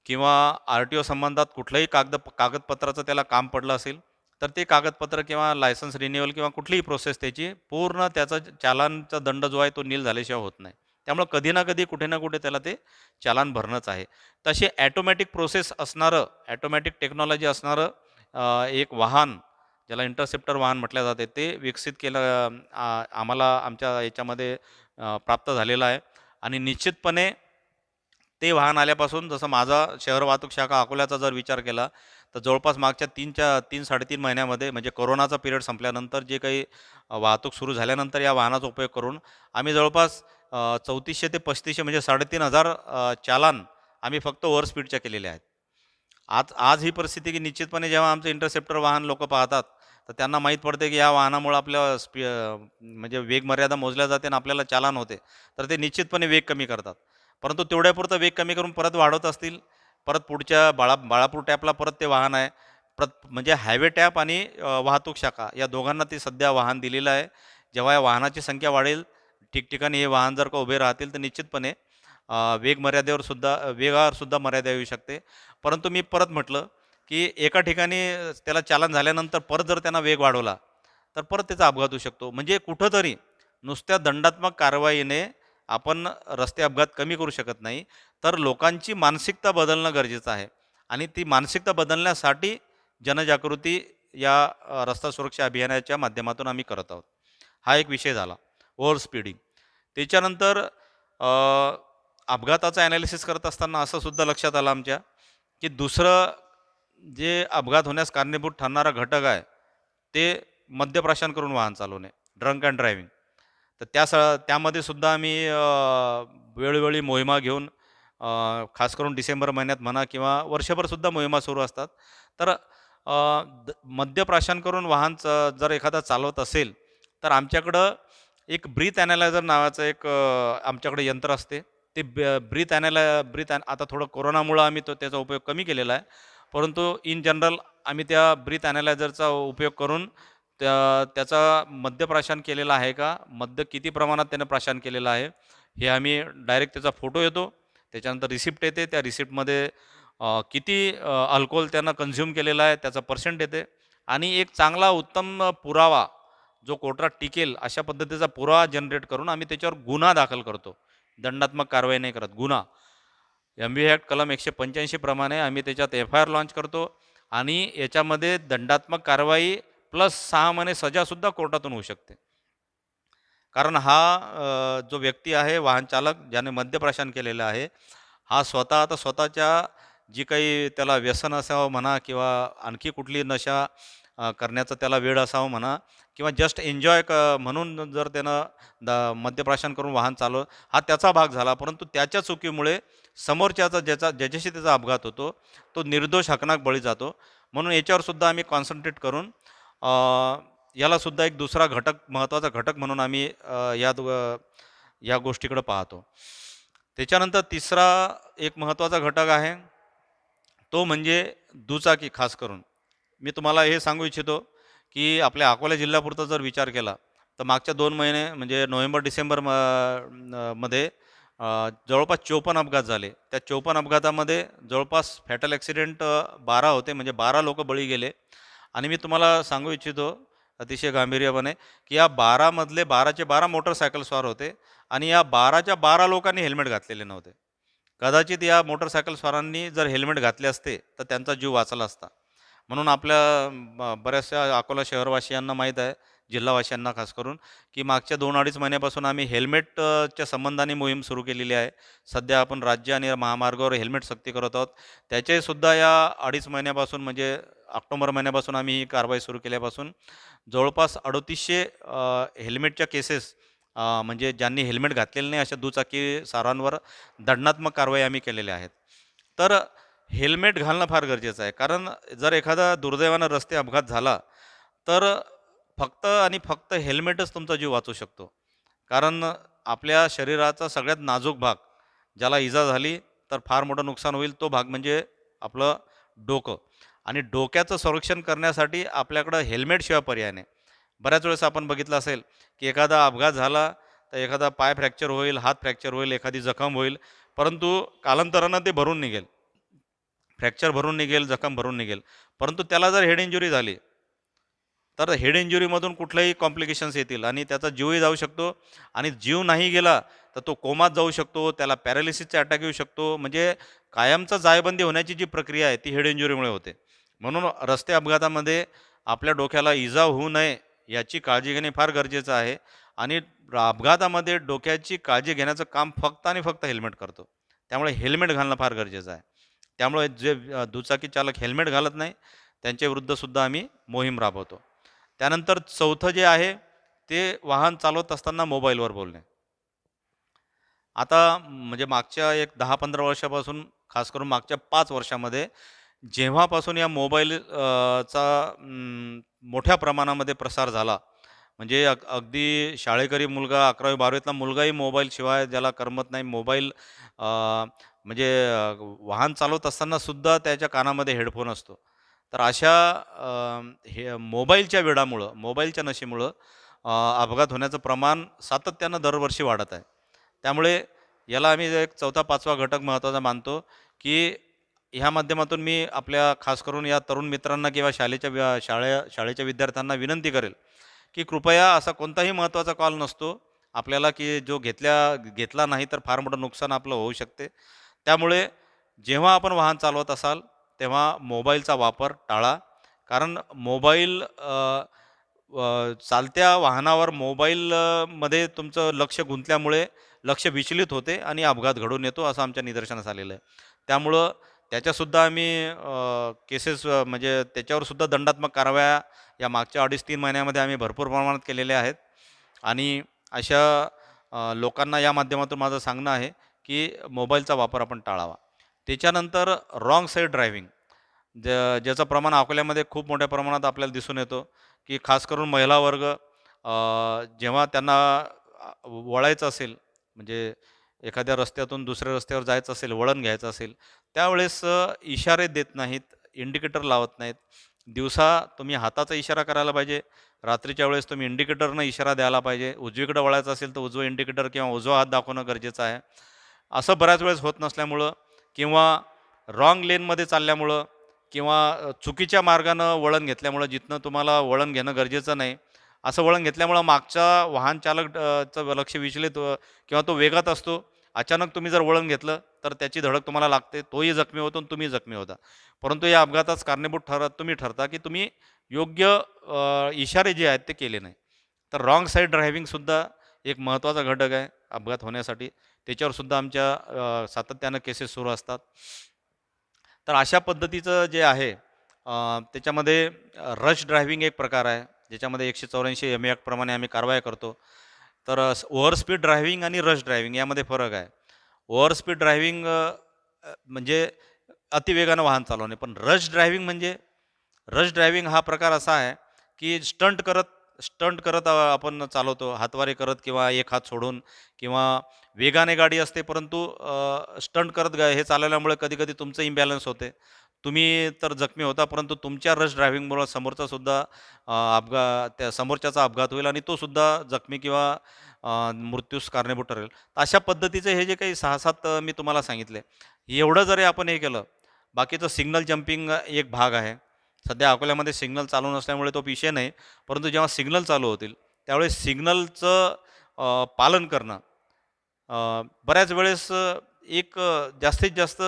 किंवा RTO संबंधात कुठलंही कागदपत्राचं त्याला काम पडलं असेल तर ते कागदपत्र किंवा लायसन्स रिन्युअल किंवा कुठलीही प्रोसेस त्याची पूर्ण त्याचा चालानचा दंड जो आहे तो नील झाल्याशिवाय होत नाही. त्यामुळे कधी ना कधी कुठे ना कुठे त्याला ते चालान भरणंच आहे. तसे ॲटोमॅटिक प्रोसेस असणारं ॲटोमॅटिक टेक्नॉलॉजी असणारं एक वाहन ज्याला इंटरसेप्टर वाहन म्हटलं जाते ते विकसित केलं आम्हाला आमच्या याच्यामध्ये प्राप्त झालेलं आहे आणि निश्चितपणे ते वाहन आल्यापासून जसं माझा शहर वाहतूक शाखा अकोल्याचा जर विचार केला तर जवळपास मागच्या 3-3.5 महिन्यामध्ये म्हणजे कोरोनाचा पिरियड संपल्यानंतर जे काही वाहतूक सुरू झाल्यानंतर या वाहनाचा उपयोग करून आम्ही जवळपास 3400 ते 3500 म्हणजे 3,500 चालान आम्ही फक्त ओव्हर स्पीडच्या केलेल्या आहेत. आज ही परिस्थिती की निश्चितपणे जेव्हा आमचं इंटरसेप्टर वाहन लोक पाहतात तर त्यांना माहीत पडते की या वाहनामुळे आपल्या म्हणजे वेग मर्यादा मोजल्या जाते आणि आपल्याला चालान होते तर ते निश्चितपणे वेग कमी करतात. परंतु तेवढ्यापुरतं वेग कमी करून परत वाढवत असतील, परत पुढच्या बाळापूर टॅपला परत ते वाहन आहे म्हणजे हायवे टॅप आणि वाहतूक शाखा या दोघांना ते सध्या वाहन दिलेलं आहे. जेव्हा या वाहनाची संख्या वाढेल ठिकठिकाणी हे वाहन जर का उभे राहतील तर निश्चितपणे वेगावर सुद्धा मर्यादा येऊ शकते. परंतु मी परत म्हटलं की एका ठिकाणी त्याला चालन झाल्यानंतर परत जर त्यांना वेग वाढवला तर परत त्याचा अपघात होऊ शकतो. म्हणजे कुठंतरी नुसत्या दंडात्मक कारवाईने आपण रस्ते अपघात कमी करू शकत नाही, तर लोकांची मानसिकता बदलणं गरजेचं आहे आणि ती मानसिकता बदलण्यासाठी जनजागृती या रस्ता सुरक्षा अभियानाच्या माध्यमातून आम्ही करत आहोत. हा एक विषय झाला ओव्हर स्पीडिंग. त्याच्यानंतर अपघाताचं ॲनालिसिस करत असताना असं सुद्धा लक्षात आलं आमच्या की दुसरं जे अपघात होण्यास कारणीभूत ठरणारा घटक आहे ते मद्यप्राशन करून वाहन चालवणे, ड्रंक अँड ड्रायव्हिंग. तर त्यामध्ये सुद्धा आम्ही वेळोवेळी मोहिमा घेऊन खास करून डिसेंबर महिन्यात म्हणा किंवा वर्षभरसुद्धा मोहिमा सुरू असतात. तर मद्यप्राशन करून वाहन जर एखादा चालवत असेल तर आमच्याकडं एक ब्रीथ ॲनालायझर नावाचं एक आमच्याकडे यंत्र असते. ते आता थोडं कोरोनामुळं आम्ही त्याचा उपयोग कमी केलेला आहे, परंतु इन जनरल आम्ही त्या ब्रीथ ॲनालायझरचा उपयोग करून त्याचा मद्यप्राशन केलेला आहे का, मद्य किती प्रमाणात त्यानं प्राशन केलेलं आहे हे आम्ही डायरेक्ट त्याचा फोटो येतो. त्याच्यानंतर रिसिप्ट येते, त्या रिसिप्टमध्ये किती अल्कोहोल त्यानं कन्झ्युम केलेला आहे त्याचा पर्सेंट येते आणि एक चांगला उत्तम पुरावा जो कोर्टात टिकेल अशा पद्धतीचा पुरावा जनरेट करून आम्ही त्याच्यावर गुन्हा दाखल करतो. दंडात्मक कारवाई नाही करत, गुन्हा. MV ॲक्ट कलम 185 प्रमाणे आम्ही त्याच्यात FIR लॉन्च करतो आणि याच्यामध्ये दंडात्मक कारवाई प्लस 6 महिने सजासुद्धा कोर्टातून होऊ शकते. कारण हा जो व्यक्ती आहे वाहन चालक ज्याने मद्यप्राशन केलेलं आहे हा स्वतःच्या जी काही त्याला व्यसन असावं म्हणा किंवा आणखी कुठली नशा करण्याचा त्याला वेळ असावं म्हणा किंवा जस्ट एन्जॉय म्हणून जर त्यानं मद्यप्राशन करून वाहन चालवलं हा त्याचा भाग झाला, परंतु त्याच्या चुकीमुळे समोरच्याचा ज्याच्याशी त्याचा अपघात होतो तो निर्दोष हकनाक बळी जातो. म्हणून याच्यावरसुद्धा आम्ही कॉन्सन्ट्रेट करून यालासुद्धा एक दुसरा महत्त्वाचा घटक म्हणून आम्ही या गोष्टीकडे पाहतो. त्याच्यानंतर तिसरा एक महत्त्वाचा घटक आहे, तो म्हणजे दुचाकी खास करून. मी तुम्हाला हे सांगू इच्छितो, की आपल्या अकोला जिल्ह्यापुरता जर विचार केला, तर मागच्या 2 महिने म्हणजे नोव्हेंबर-डिसेंबर मध्ये जवळपास 54 अपघात झाले. त्या 54 अपघातामध्ये जवळपास फॅटल ॲक्सिडेंट 12 होते, म्हणजे 12 लोकं बळी गेले. आणि मी तुम्हाला सांगू इच्छितो अतिशय गांभीर्यपणे, की या 12 मधले 12चे 12 मोटरसायकल स्वार होते आणि या 12च्या 12 लोकांनी हेल्मेट घातलेले नव्हते. कदाचित या मोटरसायकल स्वारांनी जर हेल्मेट घातले असते, तर त्यांचा जीव वाचला असता. म्हणून आपल्या बऱ्याचशा अकोला शहरवासियांना माहीत आहे, जिल्हावासियांना खास करून, की मागच्या 2-2.5 महिन्यापासून आम्ही च्या संबंधाने मोहीम सुरू केलेली आहे. सध्या आपण राज्य आणि महामार्गावर हेल्मेट सक्ती करत आहोत. त्याचेसुद्धा या 2.5 महिन्यापासून म्हणजे ऑक्टोबर महिन्यापासून आम्ही ही कारवाई सुरू केल्यापासून जवळपास 3800 हेल्मेटच्या केसेस, म्हणजे ज्यांनी हेल्मेट घातलेलं नाही अशा दुचाकी स्वारांवर दंडात्मक कारवाई आम्ही केलेल्या आहेत. तर हेल्मेट घालणं फार गरजेचं आहे. कारण जर एखादा दुर्दैवानं रस्ते अपघात झाला, तर फक्त आणि फक्त हेल्मेटच तुमचा जीव वाचवू शकतो. कारण आपल्या शरीराचा सगळ्यात नाजूक भाग, ज्याला इजा झाली तर फार मोठं नुकसान होईल, तो भाग म्हणजे आपलं डोकं. आणि डोक्याचं संरक्षण करण्यासाठी आपल्याकडं हेल्मेटशिवाय पर्याय नाही. बऱ्याच वेळेस आपण बघितलं असेल, की एखादा अपघात झाला, तर एखादा पाय फ्रॅक्चर होईल, हात फ्रॅक्चर होईल, एखादी जखम होईल, परंतु कालांतरानं ते भरून निघेल. फ्रॅक्चर भरून निघेल, जखम भरून निघेल. परंतु त्याला जर हेड इंजुरी झाली, तर हेड इंजुरीमधून कुठल्याही कॉम्प्लिकेशन्स येतील आणि त्याचा जीवही जाऊ शकतो. आणि जीव नाही गेला, तर तो कोमात जाऊ शकतो, त्याला पॅरालिसिसचा अटॅक येऊ शकतो. म्हणजे कायमचा जायबंदी होण्याची जी प्रक्रिया आहे, ती हेड इंजुरीमुळे होते. म्हणून रस्ते अपघातामध्ये आपल्या डोक्याला इजा होऊ नये, याची काळजी घेणे फार गरजेचं आहे. आणि अपघातामध्ये डोक्याची काळजी घेण्याचं काम फक्त आणि फक्त हेल्मेट करतो. त्यामुळे हेल्मेट घालणं फार गरजेचं आहे. त्यामुळे जे दुचाकी चालक हेल्मेट घालत नाही, त्यांच्याविरुद्धसुद्धा आम्ही मोहीम राबवतो. त्यानंतर चौथं जे आहे, ते वाहन चालवत असताना मोबाईलवर बोलणे. आता म्हणजे मागच्या एक 10-15 वर्षापासून, खास करून मागच्या 5 वर्षामध्ये, जेव्हापासून या मोबाईल चा मोठ्या प्रमाणामध्ये प्रसार झाला, म्हणजे अगदी शाळेकरी मुलगा 11वी-12वीतला मुलगाही मोबाईलशिवाय ज्याला करमत नाही. मोबाईल अ, म्हणजे वाहन चालवत असताना सुद्धा त्याच्या कानामध्ये हेडफोन असतो. तर अशा हे मोबाईलच्या वेडामुळं, मोबाईलच्या नशेमुळं अपघात होण्याचं प्रमाण सातत्यानं दरवर्षी वाढत आहे. त्यामुळे याला आम्ही एक 4था-5वा घटक महत्त्वाचा मानतो, की ह्या माध्यमातून मी आपल्या खास करून या तरुण मित्रांना किंवा शाळेच्या विद्यार्थ्यांना विनंती करेल, की कृपया असा कोणताही महत्त्वाचा कॉल नसतो आपल्याला, की जो घेतला नाही तर फार मोठं नुकसान आपलं होऊ शकते. त्यामुळे जेव्हा आपण वाहन चालवत असाल, तेव्हा मोबाईलचा वापर टाळा. कारण मोबाईल चालत्या वाहनावर मध्ये तुमचं लक्ष गुंतल्यामुळे लक्ष विचलित होते आणि अपघात घडून येतो, असं आमच्या निदर्शनास आलेलं आहे. त्यामुळं त्याच्यासुद्धा आम्ही केसेस, म्हणजे त्याच्यावर सुद्धा दंडात्मक कारवाया या मागच्या 2.5-3 महिन्यामध्ये आम्ही भरपूर प्रमाणात केलेल्या आहेत. आणि अशा लोकांना या माध्यमातून माझं सांगणं आहे, की मोबाईलचा वापर आपण टाळावा. त्याच्यानंतर रॉंग साईड ड्रायव्हिंग, ज्याचं प्रमाण अकोल्यामध्ये खूप मोठ्या प्रमाणात आपल्याला दिसून येतो, की खास करून महिला वर्ग जेव्हा त्यांना वळायचं असेल, म्हणजे एखाद्या रस्त्यातून दुसऱ्या रस्त्यावर जायचं असेल, वळण घ्यायचं असेल, त्यावेळेस इशारे देत नाहीत, इंडिकेटर लावत नाहीत. दिवसा तुम्ही हाताचा इशारा करायला पाहिजे, रात्रीच्या वेळेस तुम्ही इंडिकेटरनं इशारा द्यायला पाहिजे. उजवीकडे वळायचं असेल तर उजवं इंडिकेटर किंवा उजवा हात दाखवणं गरजेचं आहे. असं बऱ्याच वेळेस होत नसल्यामुळं, किंवा रॉंग लेनमध्ये चालल्यामुळं, किंवा चुकीच्या मार्गानं वळण घेतल्यामुळं, जिथनं तुम्हाला वळण घेणं गरजेचं नाही, असं वळण घेतल्यामुळं मागचा वाहन चालक चं लक्ष विचलित किंवा तो वेगात असतो. अचानक तुम्ही जर वळण घेतलं, तर त्याची धडक तुम्हाला लागते. तोही जखमी होतो आणि तुम्ही जखमी होता. परंतु या अपघातास कारणीभूत तुम्ही ठरता, की तुम्ही योग्य इशारे जे आहेत ते केले नाही. तर रॉंग साईड ड्रायव्हिंगसुद्धा एक महत्त्वाचा घटक आहे अपघात होण्यासाठी. त्याच्यावरसुद्धा आमच्या सातत्यानं केसेस सुरू असतात. तर अशा पद्धतीचं जे आहे, त्याच्यामध्ये रश ड्रायव्हिंग एक प्रकार आहे, ज्याच्यामध्ये 184 एम.ए. प्रमाणे आम्ही कारवाया करतो. तर ओव्हर स्पीड ड्रायव्हिंग आणि रश ड्रायव्हिंग यामध्ये फरक आहे. ओव्हर स्पीड ड्रायव्हिंग म्हणजे अतिवेगानं वाहन चालवणे. पण रश ड्रायव्हिंग हा प्रकार असा आहे, की स्टंट करत आपण चालवतो, हातवारे करत किंवा एक हात सोडून किंवा वेगाने गाडी असते, परंतु स्टंट करत हे चालवल्यामुळे कधी-कधी तुमचं इम्बॅलन्स होते. तुम्ही तर जखमी होता, परंतु तुमच्या रश ड्रायव्हिंगमुळं समोरचा सुद्धा त्या समोरच्याचा अपघात होईल आणि तो सुद्धा जखमी किंवा मृत्यूस कारणीभूत ठरेल. तर अशा पद्धतीचे हे जे काही 6-7 मी तुम्हाला सांगितले, एवढं जरी आपण हे केलं, बाकीचं सिग्नल जंपिंग एक भाग आहे. सध्या अकोल्यामध्ये सिग्नल चालू नसल्यामुळे तो विषय नाही. परंतु जेव्हा सिग्नल चालू होतील, त्यावेळेस सिग्नलचं पालन करणं बऱ्याच वेळेस जास्तीत जास्त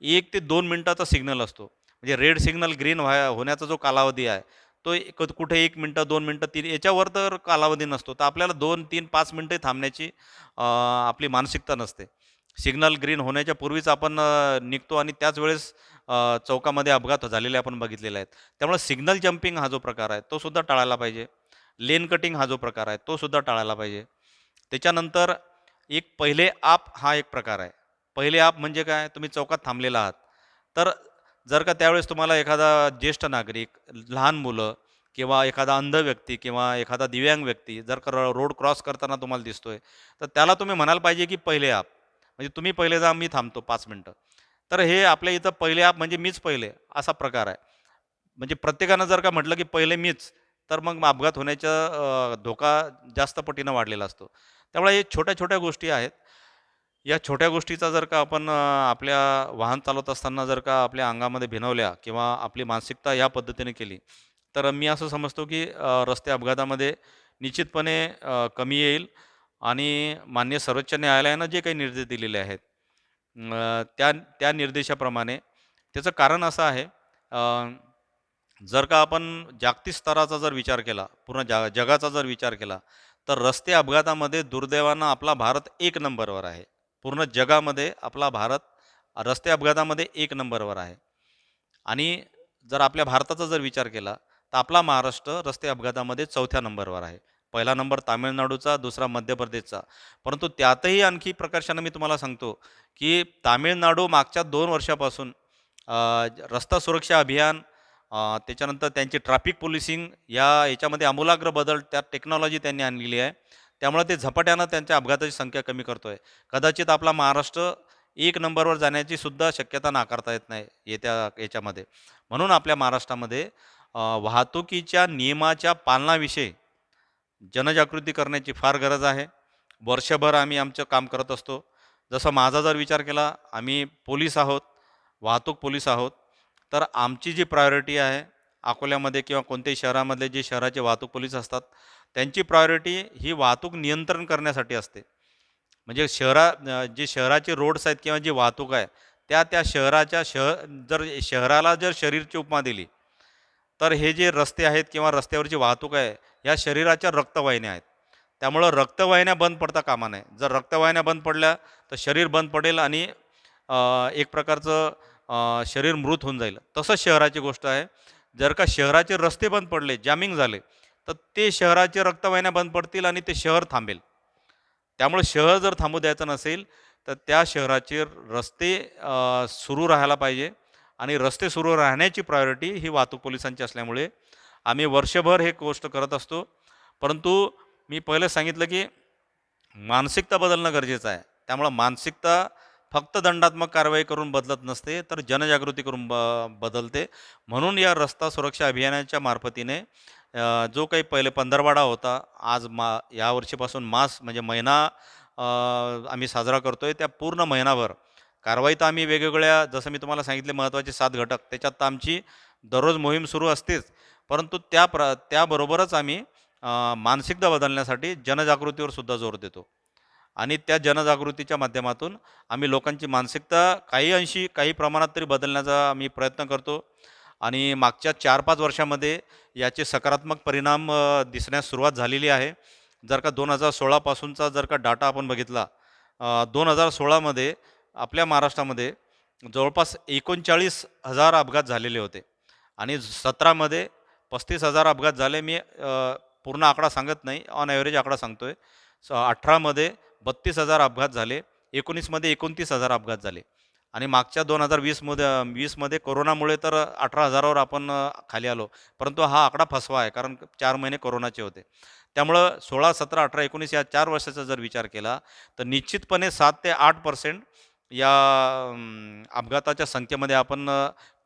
1 ते 2 मिनिटाचा सिग्नल असतो. म्हणजे रेड सिग्नल ग्रीन होण्याचा जो कालावधी आहे, तो कुठे 1 मिनिटं, 2 मिनिटं, 3 याच्यावर तर कालावधी नसतो. तर आपल्याला 2, 3, 5 मिनिटं थांबण्याची आपली मानसिकता नसते. सिग्नल ग्रीन होण्याच्या पूर्वीच आपण निघतो आणि त्याच वेळेस चौकामध्ये अपघात झालेले आपण बघितलेले आहेत. त्यामुळे सिग्नल जंपिंग हा जो प्रकार आहे, तो सुद्धा टाळायला पाहिजे. लेन कटिंग हा जो प्रकार आहे, तो सुद्धा टाळायला पाहिजे. त्याच्यानंतर एक पहिले आप हा एक प्रकार आहे. पहिले आप म्हणजे काय? तुम्ही चौकात थांबलेला आहात. तर जर का त्यावेळेस तुम्हाला एखादा ज्येष्ठ नागरिक, लहान मुलं किंवा एखादा अंध व्यक्ती किंवा एखादा दिव्यांग व्यक्ती जर का रोड क्रॉस करताना तुम्हाला दिसतोय, तर त्याला तुम्ही म्हणायला पाहिजे की पहिले आप. म्हणजे तुम्ही पहिले जा, मी थांबतो 5 मिनिटं. तर हे आपल्या इथं पहिले आप म्हणजे मीच पहिले असा प्रकार आहे. म्हणजे प्रत्येकानं जर का म्हटलं की पहिले मीच, तर मग अपघात होण्याचा धोका जास्त पटीनं वाढलेला असतो. त्यामुळे हे छोट्या-छोट्या गोष्टी आहेत. या छोट्या गोष्टीचा जर का आपण आपल्या वाहन चालवत असताना जर का आपल्या अंगामध्ये भिनवल्या किंवा आपली मानसिकता या पद्धतीने केली, तर मी असं समजतो की रस्ते अपघातामध्ये निश्चितपणे कमी येईल आणि माननीय सर्वोच्च न्यायालयानं जे काही निर्देश दिलेले आहेत, त्या त्या निर्देशाप्रमाणे त्याचं कारण असं आहे, जर का आपण जागतिक स्तराचा जर विचार केला, पूर्ण जगाचा जर विचार केला, तर रस्ते अपघातामध्ये दुर्दैवानं आपला भारत 1 नंबरवर आहे. पूर्ण जगामध्ये आपला भारत रस्ते अपघातामध्ये 1 नंबरवर आहे. आणि जर आपल्या भारताचा जर विचार केला, तर आपला महाराष्ट्र रस्ते अपघातामध्ये 4थ्या नंबरवर आहे. पहिला नंबर तामिळनाडूचा, दुसरा मध्य प्रदेशचा. परंतु त्यातही आणखी प्रकर्षानं मी तुम्हाला सांगतो, की तामिळनाडू मागच्या 2 वर्षापासून रस्ता सुरक्षा अभियान, त्याच्यानंतर त्यांची ट्रॅफिक पोलिसिंग याच्यामध्ये आमूलाग्र बदल, त्यात टेक्नॉलॉजी त्यांनी आणलेली आहे. त्यामुळे ते झपाट्यानं त्यांच्या अपघाताची संख्या कमी करतोय. कदाचित आपला महाराष्ट्र 1 नंबरवर जाण्याची सुद्धा शक्यता नाकारता येत नाही येत्या याच्यामध्ये. म्हणून आपल्या महाराष्ट्रामध्ये वाहतुकीच्या नियमाच्या पालनाविषयी जनजागृती करण्याची फार गरज आहे. वर्षभर आम्ही आमचं काम करत असतो. जसं माझा जर विचार केला, आम्ही पोलीस आहोत, वाहतूक पोलीस आहोत. तर आमची जी प्रायोरिटी आहे अकोल्यामध्ये किंवा कोणत्याही शहरामधले जे शहराचे वाहतूक पोलीस असतात, त्यांची प्रायोरिटी ही वाहतूक नियंत्रण करण्यासाठी असते. म्हणजे जे शहराचे रोड्स आहेत किंवा जी वाहतूक आहे, त्या शहराच्या जर शहराला जर शरीरची उपमा दिली, तर हे जे रस्ते आहेत किंवा रस्त्यावरची वाहतूक आहे, ह्या शरीराच्या रक्तवाहिन्या आहेत. त्यामुळं रक्तवाहिन्या बंद पडता कामा नये. जर रक्तवाहिन्या बंद पडल्या, तर शरीर बंद पडेल आणि एक प्रकारचं शरीर मृत होऊन जाईल. तसंच शहराची गोष्ट आहे. जर का शहराचे रस्ते बंद पडले, जॅमिंग झाले, तर ते शहराचे रक्तवाहिन्या बंद पडतील आणि ते शहर थांबेल. त्यामुळे शहर जर थांबू द्यायचं नसेल, तर त्या शहराचे रस्ते सुरू राहायला पाहिजे आणि रस्ते सुरू राहण्याची प्रायोरिटी ही वाहतूक पोलिसांची असल्यामुळे आम्ही वर्षभर हे गोष्ट करत असतो. परंतु मी पहिलं सांगितलं की मानसिकता बदलणं गरजेचं आहे. त्यामुळं मानसिकता फक्त दंडात्मक कारवाई करून बदलत नसते, तर जनजागृती करून बदलते. म्हणून या रस्ता सुरक्षा अभियानाच्या मार्फतीने जो काही पहिले पंधरवाडा होता, आज यावर्षीपासून मास म्हणजे महिना आम्ही साजरा करतोय. त्या पूर्ण महिनाभर कारवाई तर आम्ही वेगवेगळ्या, जसं मी तुम्हाला सांगितले महत्त्वाचे 7 घटक, त्याच्यात तर आमची दररोज मोहीम सुरू असतेच. परंतु त्याबरोबरच आम्ही मानसिकता बदलण्यासाठी जनजागृतीवर सुद्धा जोर देतो. आणि त्या जनजागृतीच्या माध्यमातून आम्ही लोकांची मानसिकता काही अंशी, काही प्रमाणात तरी बदलण्याचा आम्ही प्रयत्न करतो. आणि मागच्या 4-5 वर्षामध्ये याचे सकारात्मक परिणाम दिसण्यास सुरुवात झालेली आहे. जर का 2016 पासूनचा जर का डाटा आपण बघितला, 2016मध्ये आपल्या महाराष्ट्रामध्ये जवळपास 39,000 अपघात झालेले होते आणि 17मध्ये 35,000 अपघात झाले. मी पूर्ण आकडा सांगत नाही, ऑन ॲव्हरेज आकडा सांगतोय. 18मध्ये 32,000 अपघात झाले, 19मध्ये 29,000 अपघात झाले. आणि मागच्या 2020मध्ये कोरोनामुळे तर 18,000वर आपण खाली आलो. परंतु हा आकडा फसवा आहे, कारण 4 महिने कोरोनाचे होते. त्यामुळं 16, 17, 18, 19 या 4 वर्षाचा जर विचार केला, तर निश्चितपणे 7 ते 8% या अपघाताच्या संख्येमध्ये आपण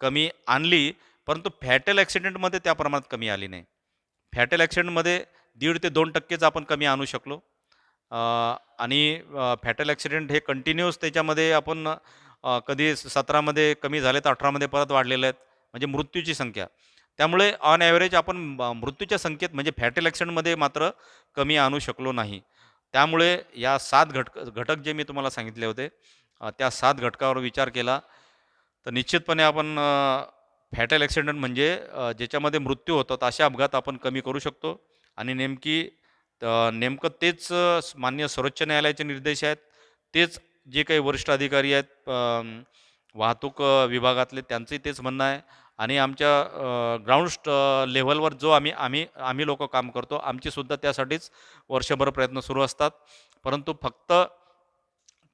कमी आणली, परंतु फॅटल ॲक्सिडेंटमध्ये त्या प्रमाणात कमी आली नाही. फॅटल ॲक्सिडेंटमध्ये 1.5 ते 2%च आपण कमी आणू शकलो. आणि फॅटल ॲक्सिडेंट हे कंटिन्यूअस त्याच्यामध्ये आपण कधी 17मध्ये कमी झाले तर 18मध्ये परत वाढलेले आहेत, म्हणजे मृत्यूची संख्या. त्यामुळे ऑन ॲव्हरेज आपण मृत्यूच्या संख्येत म्हणजे फॅटल ॲक्सिडेंटमध्ये मात्र कमी आणू शकलो नाही. त्यामुळे या 7 घटक जे मी तुम्हाला सांगितले होते, त्या 7 घटकावर विचार केला तर निश्चितपणे आपण फॅटल ॲक्सिडेंट म्हणजे ज्याच्यामध्ये मृत्यू होतात असे अपघात आपण कमी करू शकतो. आणि नेमकं तेच माननीय सर्वोच्च न्यायालयाचे निर्देश आहेत. तेच जे काही वरिष्ठ अधिकारी आहेत वाहतूक विभागातले, त्यांचंही तेच म्हणणं आहे. आणि आमच्या ग्राउंड लेव्हलवर जो आम्ही लोकं काम करतो, आमचीसुद्धा त्यासाठीच वर्षभर प्रयत्न सुरू असतात. परंतु फक्त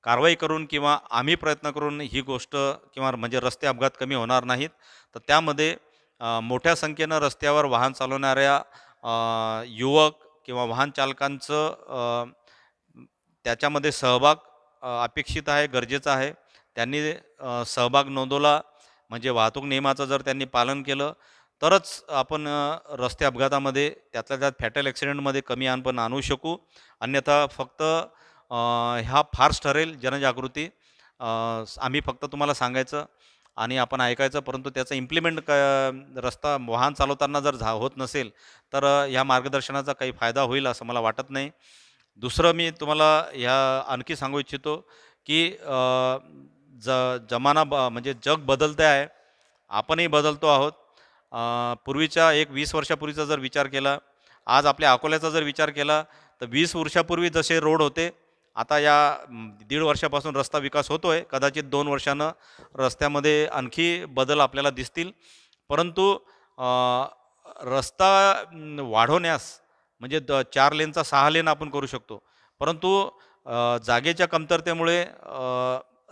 कारवाई करून किंवा आम्ही प्रयत्न करून ही गोष्ट किंवा म्हणजे रस्ते अपघात कमी होणार नाहीत. तर त्यामध्ये मोठ्या संख्येनं रस्त्यावर वाहन चालवणाऱ्या युवक किंवा वाहन चालकांचं त्याच्यामध्ये सहभाग अपेक्षित आहे, गरजेचं आहे. त्यांनी सहभाग नोंदवला म्हणजे वाहतूक नियमाचं जर त्यांनी पालन केलं, तरच आपण रस्ते अपघातामध्ये त्यातल्या त्यात फॅटल ॲक्सिडेंटमध्ये कमी आपण आणू शकू. अन्यथा फक्त ह्या फार्स ठरेल जनजागृती. आम्ही फक्त तुम्हाला सांगायचं आणि आपण ऐकायचं, परंतु त्याचं इम्प्लिमेंट रस्ता वाहन चालवताना जर होत नसेल, तर ह्या मार्गदर्शनाचा काही फायदा होईल असं मला वाटत नाही. दुसरं मी तुम्हाला ह्या आणखी सांगू इच्छितो, की जमाना म्हणजे जग बदलते आहे, आपणही बदलतो आहोत. पूर्वीच्या 20 वर्षापूर्वीचा जर विचार केला, आज आपल्या अकोल्याचा जर विचार केला, तर 20 वर्षापूर्वी जसे रोड होते, आता या 1.5 वर्षापासून रस्ता विकास होतो आहे. कदाचित 2 वर्षानं रस्त्यामध्ये आणखी बदल आपल्याला दिसतील. परंतु रस्ता वाढवण्यास म्हणजे 4 लेनचा 6 लेन आपण करू शकतो. परंतु जागेच्या कमतरतेमुळे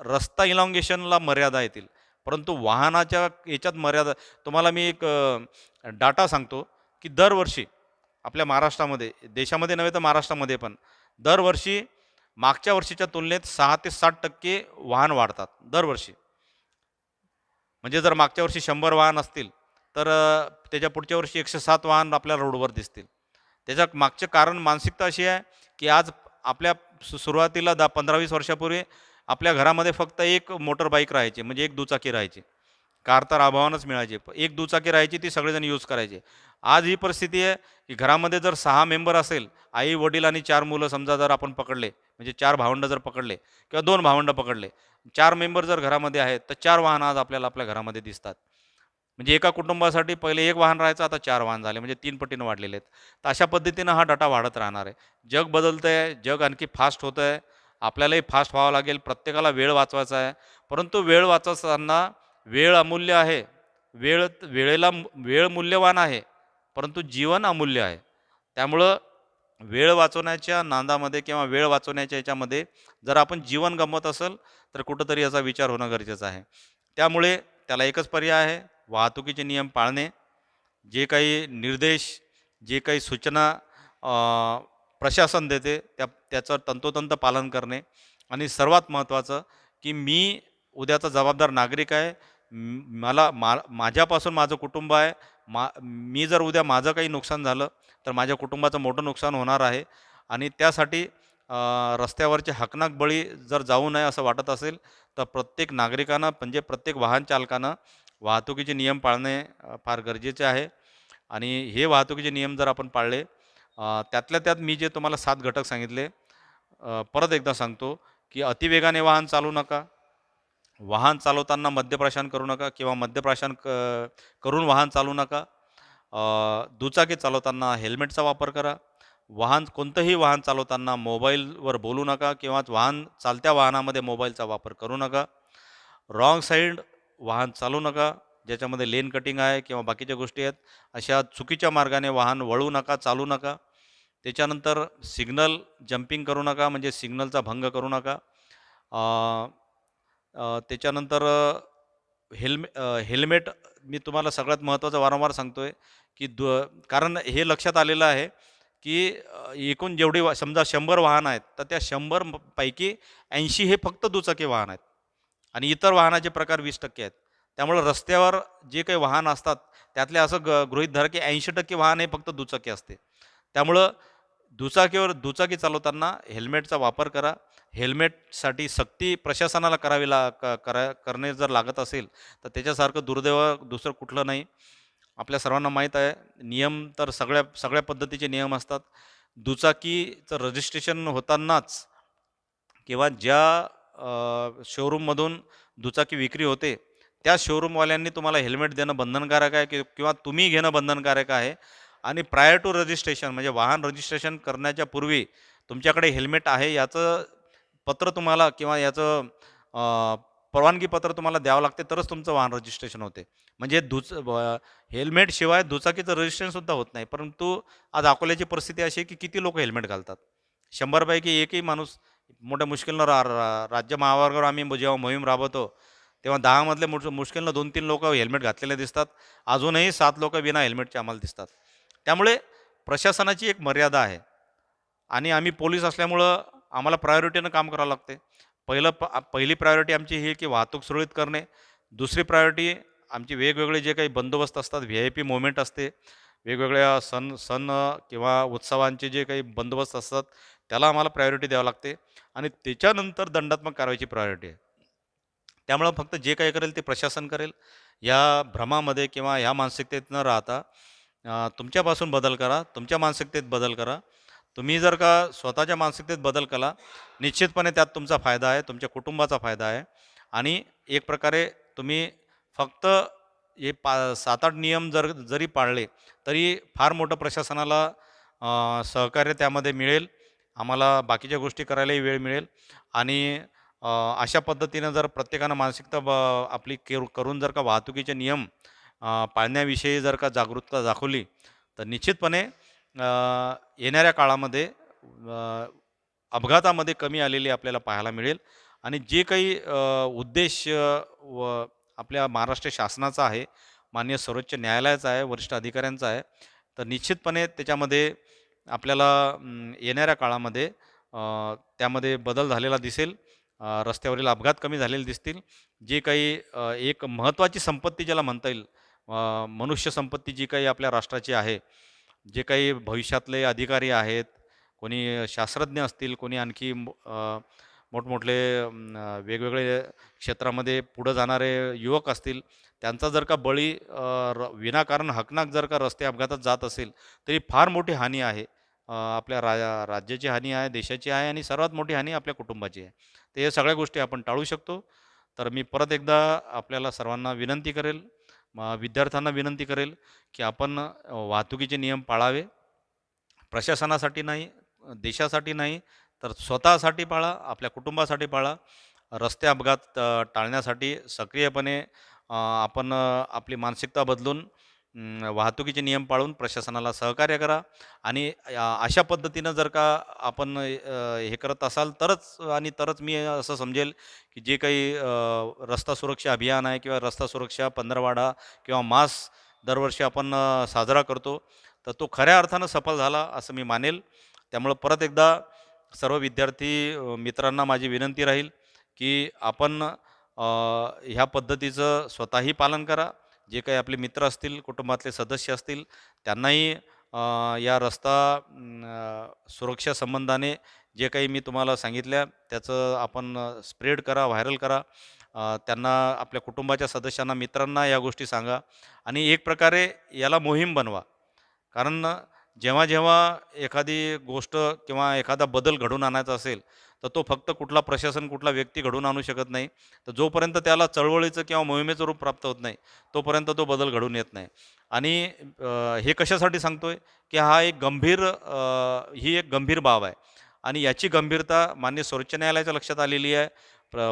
रस्ता इलॉंगेशनला मर्यादा येतील. परंतु वाहनाच्या याच्यात मर्यादा, तुम्हाला मी एक डाटा सांगतो, की दरवर्षी आपल्या महाराष्ट्रामध्ये, देशामध्ये नव्हे तर महाराष्ट्रामध्ये पण, दरवर्षी मागच्या वर्षीच्या तुलनेत 6 ते 7% वाहन वाढतात दरवर्षी. म्हणजे जर मागच्या वर्षी 100 वाहन असतील, तर त्याच्या पुढच्या वर्षी 107 वाहन आपल्याला रोडवर दिसतील. त्याच्या मागचे कारण मानसिकता अशी आहे, की आज आपल्या सुरुवातीला 15-20 वर्षापूर्वी आपल्या घरामध्ये फक्त एक मोटर बाईक राहायची, म्हणजे एक दुचाकी राहायची. कार तर अभावानंच मिळायची. एक दुचाकी राहायची, ती सगळेजण यूज करायचे. आज ही परिस्थिती आहे, की घरामध्ये जर 6 मेंबर असेल, आई वडील आणि 4 मुलं समजा जर आपण पकडले, म्हणजे 4 भावंडं जर पकडले किंवा 2 भावंडं पकडले, 4 मेंबर जर घरामध्ये आहेत, तर 4 वाहनं आज आपल्याला आपल्या घरामध्ये दिसतात. म्हणजे एका कुटुंबासाठी पहिले 1 वाहन राहायचं, आता 4 वाहन झाले, म्हणजे 3 पटीनं वाढलेले आहेत. तर अशा पद्धतीनं हा डाटा वाढत राहणार आहे. जग बदलतं आहे, जग आणखी फास्ट होतं आहे. आपल्यालाही फास्ट व्हावं लागेल, प्रत्येकाला वेळ वाचवायचा आहे. परंतु वेळ वाचवताना वेळ अमूल्य आहे. वेळ मूल्यवान आहे, परंतु जीवन अमूल्य आहे. त्यामुळं वेळ वाचवण्याच्या नादामध्ये किंवा वेळ वाचवण्याच्या याच्यामध्ये जर आपण जीवन गमवत असेल, तर कुठंतरी याचा विचार होणं गरजेचं आहे. त्यामुळे त्याला एकच पर्याय आहे, वाहतुकीचे नियम पाळणे. जे काही निर्देश, जे काही सूचना प्रशासन देते, त्याचं तंतोतंत पालन करणे. आणि सर्वात महत्त्वाचं, की मी उद्याचा जबाबदार नागरिक आहे. माझ्यापासून माझं कुटुंब आहे. मी जर उद्या माझं काही नुकसान झालं, तर माझ्या कुटुंबाचं मोठं नुकसान होणार आहे. आणि त्यासाठी रस्त्यावरचे हकनाक बळी जर जाऊ नये असं वाटत असेल, तर प्रत्येक नागरिकानं म्हणजे प्रत्येक वाहन चालकानं वाहतुकीचे नियम पाळणे फार गरजेचे आहे. आणि हे वाहतुकीचे नियम जर आपण पाळले, त्यातल्या त्यात मी जे तुम्हाला 7 घटक सांगितले, परत एकदा सांगतो, की अतिवेगाने वाहन चालवू नका. वाहन चालवताना मद्यप्राशन करू नका किंवा मद्यप्राशन करून वाहन चालवू नका. दुचाकी चालवताना हेल्मेटचा वापर करा. कोणतंही वाहन चालवताना मोबाईलवर बोलू नका किंवा चालत्या वाहनामध्ये मोबाईलचा वापर करू नका. रॉंग साईड वाहन चालवू नका, ज्याच्यामध्ये लेन कटिंग आहे किंवा बाकीच्या गोष्टी आहेत. अशा चुकीच्या मार्गाने वाहन वळू नका, चालू नका. त्याच्यानंतर सिग्नल जम्पिंग करू नका, म्हणजे सिग्नलचा भंग करू नका. त्याच्यानंतर हेल्मेट मी तुम्हाला सगळ्यात महत्त्वाचं वारंवार सांगतोय, की कारण हे लक्षात आलेलं आहे, की एकूण जेवढी समजा 100 वाहन आहेत, तर त्या 100 पैकी 80 हे फक्त दुचाकी वाहन आहेत आणि इतर वाहनाचे प्रकार 20% आहेत. त्यामुळं रस्त्यावर जे काही वाहन असतात, त्यातले असं गृहीत धरा, की 80% वाहन हे फक्त दुचाकी असते. त्यामुळं दुचाकी चालवताना हेल्मेटचा वापर करा. हेल्मेटसाठी सक्ती प्रशासनाला करावी ला क करा करणे जर लागत असेल, तर त्याच्यासारखं दुर्दैव दुसरं कुठलं नाही. आपल्या सर्वांना माहीत आहे, नियम तर सगळ्या सगळ्या पद्धतीचे नियम असतात. दुचाकीचं रजिस्ट्रेशन होतानाच किंवा ज्या शोरूममधून दुचाकी विक्री होते, त्या शोरूमवाल्यांनी तुम्हाला हेल्मेट देणं बंधनकारक आहे किंवा तुम्ही घेणं बंधनकारक आहे. आणि प्रायर टू रजिस्ट्रेशन म्हणजे वाहन रजिस्ट्रेशन करण्याच्या पूर्वी तुमच्याकडे हेल्मेट आहे याचं पत्र तुम्हाला किंवा याचं परवानगी पत्र तुम्हाला द्यावं लागते, तरच तुमचं वाहन रजिस्ट्रेशन होते. म्हणजे हेल्मेटशिवाय दुचाकीचं रजिस्ट्रेशनसुद्धा होत नाही. परंतु आज अकोल्याची परिस्थिती अशी आहे की किती लोक हेल्मेट घालतात? 100 पैकी एकही माणूस मोठ्या मुश्किलनं राज्य महामार्गावर आम्ही जेव्हा मोहीम राबवतो, तेव्हा 10 मधले मुश्किलनं 2-3 लोक हेल्मेट घातलेले दिसतात. अजूनही 7 लोक बिना हेल्मेटचे आम्हाला दिसतात. त्यामुळे प्रशासनाची एक मर्यादा आहे आणि आम्ही पोलीस असल्यामुळं आम्हाला प्रायोरिटीनं काम करावं लागते. पहिली प्रायोरिटी आमची ही की वाहतूक सुरळीत करणे. दुसरी प्रायोरिटी आमची वेगवेगळे जे काही बंदोबस्त असतात, VIP मोमेंट असते, वेगवेगळ्या सण सण किंवा उत्सवांचे जे काही बंदोबस्त असतात, त्याला आम्हाला प्रायोरिटी द्यावं लागते आणि त्याच्यानंतर दंडात्मक कारवाईची प्रायोरिटी आहे. त्यामुळं फक्त जे काही करेल ते प्रशासन करेल. या भ्रमामध्ये किंवा ह्या मानसिकतेत न राहता तुमच्यापासून बदल करा, तुमच्या मानसिकतेत बदल करा. तुम्ही जर का स्वतःच्या मानसिकतेत बदल केला, निश्चितपणे त्यात तुमचा फायदा आहे, तुमच्या कुटुंबाचा फायदा आहे आणि एक प्रकारे तुम्ही फक्त हे 7-8 नियम जरी पाळले, तरी फार मोठं प्रशासनाला सहकार्य त्यामध्ये मिळेल. आम्हाला बाकीच्या गोष्टी करायलाही वेळ मिळेल आणि अशा पद्धतीनं जर प्रत्येकानं मानसिकता आपली करून जर का वाहतुकीचे नियम पाळण्याविषयी जर का जागरूकता दाखवली, तर निश्चितपणे येणाऱ्या काळामध्ये अपघातामध्ये कमी आलेली आपल्याला पाहायला मिळेल आणि जे काही उद्देश व आपल्या महाराष्ट्र शासनाचा आहे, माननीय सर्वोच्च न्यायालयाचा आहे, वरिष्ठ अधिकाऱ्यांचा आहे, तर निश्चितपणे त्याच्यामध्ये आपल्याला येणाऱ्या काळामध्ये त्यामध्ये बदल झालेला दिसेल. रस्त्यावरील अपघात कमी झालेले दिसतील. जे काही एक महत्त्वाची संपत्ती ज्याला म्हणता येईल, मनुष्य संपत्ती जी काही आपल्या राष्ट्राची आहे, जे काही भविष्यातले अधिकारी आहेत, कोणी शास्त्रज्ञ असतील, कोणी आणखी मोठमोठे वेगवेगळे क्षेत्रामध्ये पुढं जाणारे युवक असतील, त्यांचा जर का बळी विनाकारण हकनाक जर का रस्ते अपघातात जात असेल, तरी फार मोठी हानी आहे. आपल्या राज्याची हानी आहे, देशाची आहे आणि सर्वात मोठी हानी आपल्या कुटुंबाची आहे. तर या सगळ्या गोष्टी आपण टाळू शकतो. तर मी परत एकदा आपल्याला सर्वांना विनंती करेल, विद्यार्थ्यांना विनंती करेल, की आपण वाहतुकीचे नियम पाळावे. प्रशासनासाठी नाही, देशासाठी नाही, तर स्वतःसाठी पाळा, आपल्या कुटुंबासाठी पाळा. रस्ते अपघात टाळण्यासाठी सक्रियपणे आपण आपली मानसिकता बदलून वाहतुकीचे नियम पाळून प्रशासनाला सहकार्य करा आणि अशा पद्धतीनं जर का आपण हे करत असाल तरच मी असं समजेल की जे काही रस्ता सुरक्षा अभियान आहे किंवा रस्ता सुरक्षा पंधरवाडा किंवा मास दरवर्षी आपण साजरा करतो, तर तो खऱ्या अर्थानं सफल झाला असं मी मानेल. त्यामुळं परत एकदा सर्व विद्यार्थी मित्रांना माझी विनंती राहील की आपण ह्या पद्धतीचं स्वतःही पालन करा. जे काही आपले मित्र असतील, कुटुंबातले सदस्य असतील, त्यांनाही या रस्ता सुरक्षा संबंधाने जे काही मी तुम्हाला सांगितल्या त्याचं आपण स्प्रेड करा, व्हायरल करा. त्यांना आपल्या कुटुंबाच्या सदस्यांना, मित्रांना या गोष्टी सांगा आणि एक प्रकारे याला मोहीम बनवा. कारण जेव्हा जेव्हा एखादी गोष्ट किंवा एखादा बदल घडवून आणायचा असेल, तर तो फक्त कुठला प्रशासन, कुठला व्यक्ती घडवून आणू शकत नाही. तर जोपर्यंत त्याला चळवळीचं किंवा मोहिमेचं रूप प्राप्त होत नाही, तोपर्यंत तो बदल घडून येत नाही. आणि हे कशासाठी सांगतोय, की ही एक गंभीर बाब आहे आणि याची गंभीरता माननीय सर्वोच्च न्यायालयाच्या लक्षात आलेली आहे,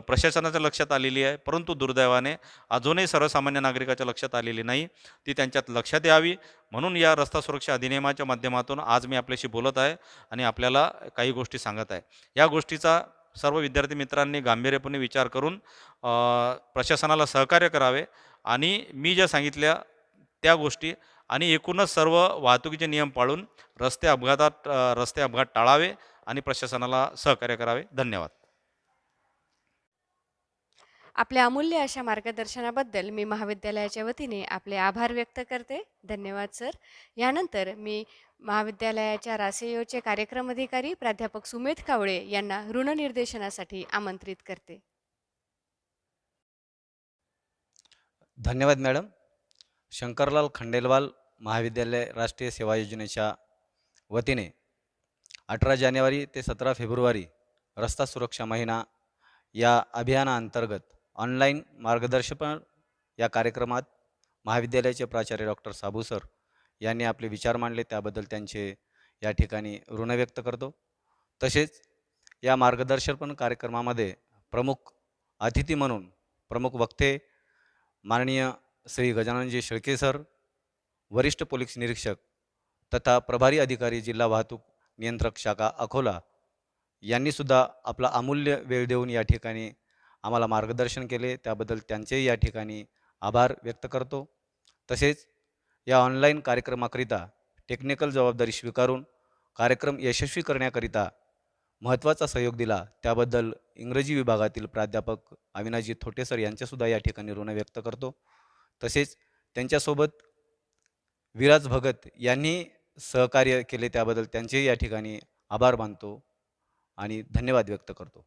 प्रशासनाच्या लक्षात आलेली आहे. परंतु दुर्दैवाने अजूनही सर्वसामान्य नागरिकाच्या लक्षात आलेली नाही. ती त्यांच्यात लक्षात यावी म्हणून या रस्ता सुरक्षा अधिनियमाच्या माध्यमातून आज मी आपल्याशी बोलत आहे आणि आपल्याला काही गोष्टी सांगत आहे. या गोष्टीचा सर्व विद्यार्थी मित्रांनी गांभीर्यपणे विचार करून प्रशासनाला सहकार्य करावे आणि मी ज्या सांगितल्या त्या गोष्टी आणि एकूणच सर्व वाहतुकीचे नियम पाळून रस्ते अपघात टाळावे आणि प्रशासनाला सहकार्य करावे. धन्यवाद. आपल्या अमूल्य अशा मार्गदर्शनाबद्दल मी महाविद्यालयाच्या वतीने आपले आभार व्यक्त करते. धन्यवाद सर. यानंतर मी महाविद्यालयाच्या रासेयोचे कार्यक्रम अधिकारी प्राध्यापक सुमेध कावळे यांना ऋणनिर्देशनासाठी आमंत्रित करते. धन्यवाद मॅडम. शंकरलाल खंडेलवाल महाविद्यालय राष्ट्रीय सेवा योजनेच्या वतीने 18 जानेवारी ते 17 फेब्रुवारी रस्ता सुरक्षा महिना या अभियानाअंतर्गत ऑनलाईन मार्गदर्शन या कार्यक्रमात महाविद्यालयाचे प्राचार्य डॉक्टर साबू सर यांनी आपले विचार मांडले, त्याबद्दल त्यांचे या ठिकाणी ऋण व्यक्त करतो. तसेच या मार्गदर्शन कार्यक्रमामध्ये प्रमुख अतिथी म्हणून प्रमुख वक्ते माननीय श्री गजाननजी शेळके सर, वरिष्ठ पोलीस निरीक्षक तथा प्रभारी अधिकारी जिल्हा वाहतूक नियंत्रक शाखा अकोला यांनीसुद्धा आपला अमूल्य वेळ देऊन या ठिकाणी आम्हाला मार्गदर्शन केले, त्याबद्दल त्यांचेही या ठिकाणी आभार व्यक्त करतो. तसेच या ऑनलाईन कार्यक्रमाकरिता टेक्निकल जबाबदारी स्वीकारून कार्यक्रम यशस्वी करण्याकरिता महत्त्वाचा सहयोग दिला, त्याबद्दल इंग्रजी विभागातील प्राध्यापक अविनाशजी थोटे सर यांचेसुद्धा या ठिकाणी ऋण व्यक्त करतो. तसेच त्यांच्यासोबत विराज भगत यांनी सहकार्य केले, त्याबद्दल त्यांचेही या ठिकाणी आभार मानतो आणि धन्यवाद व्यक्त करतो.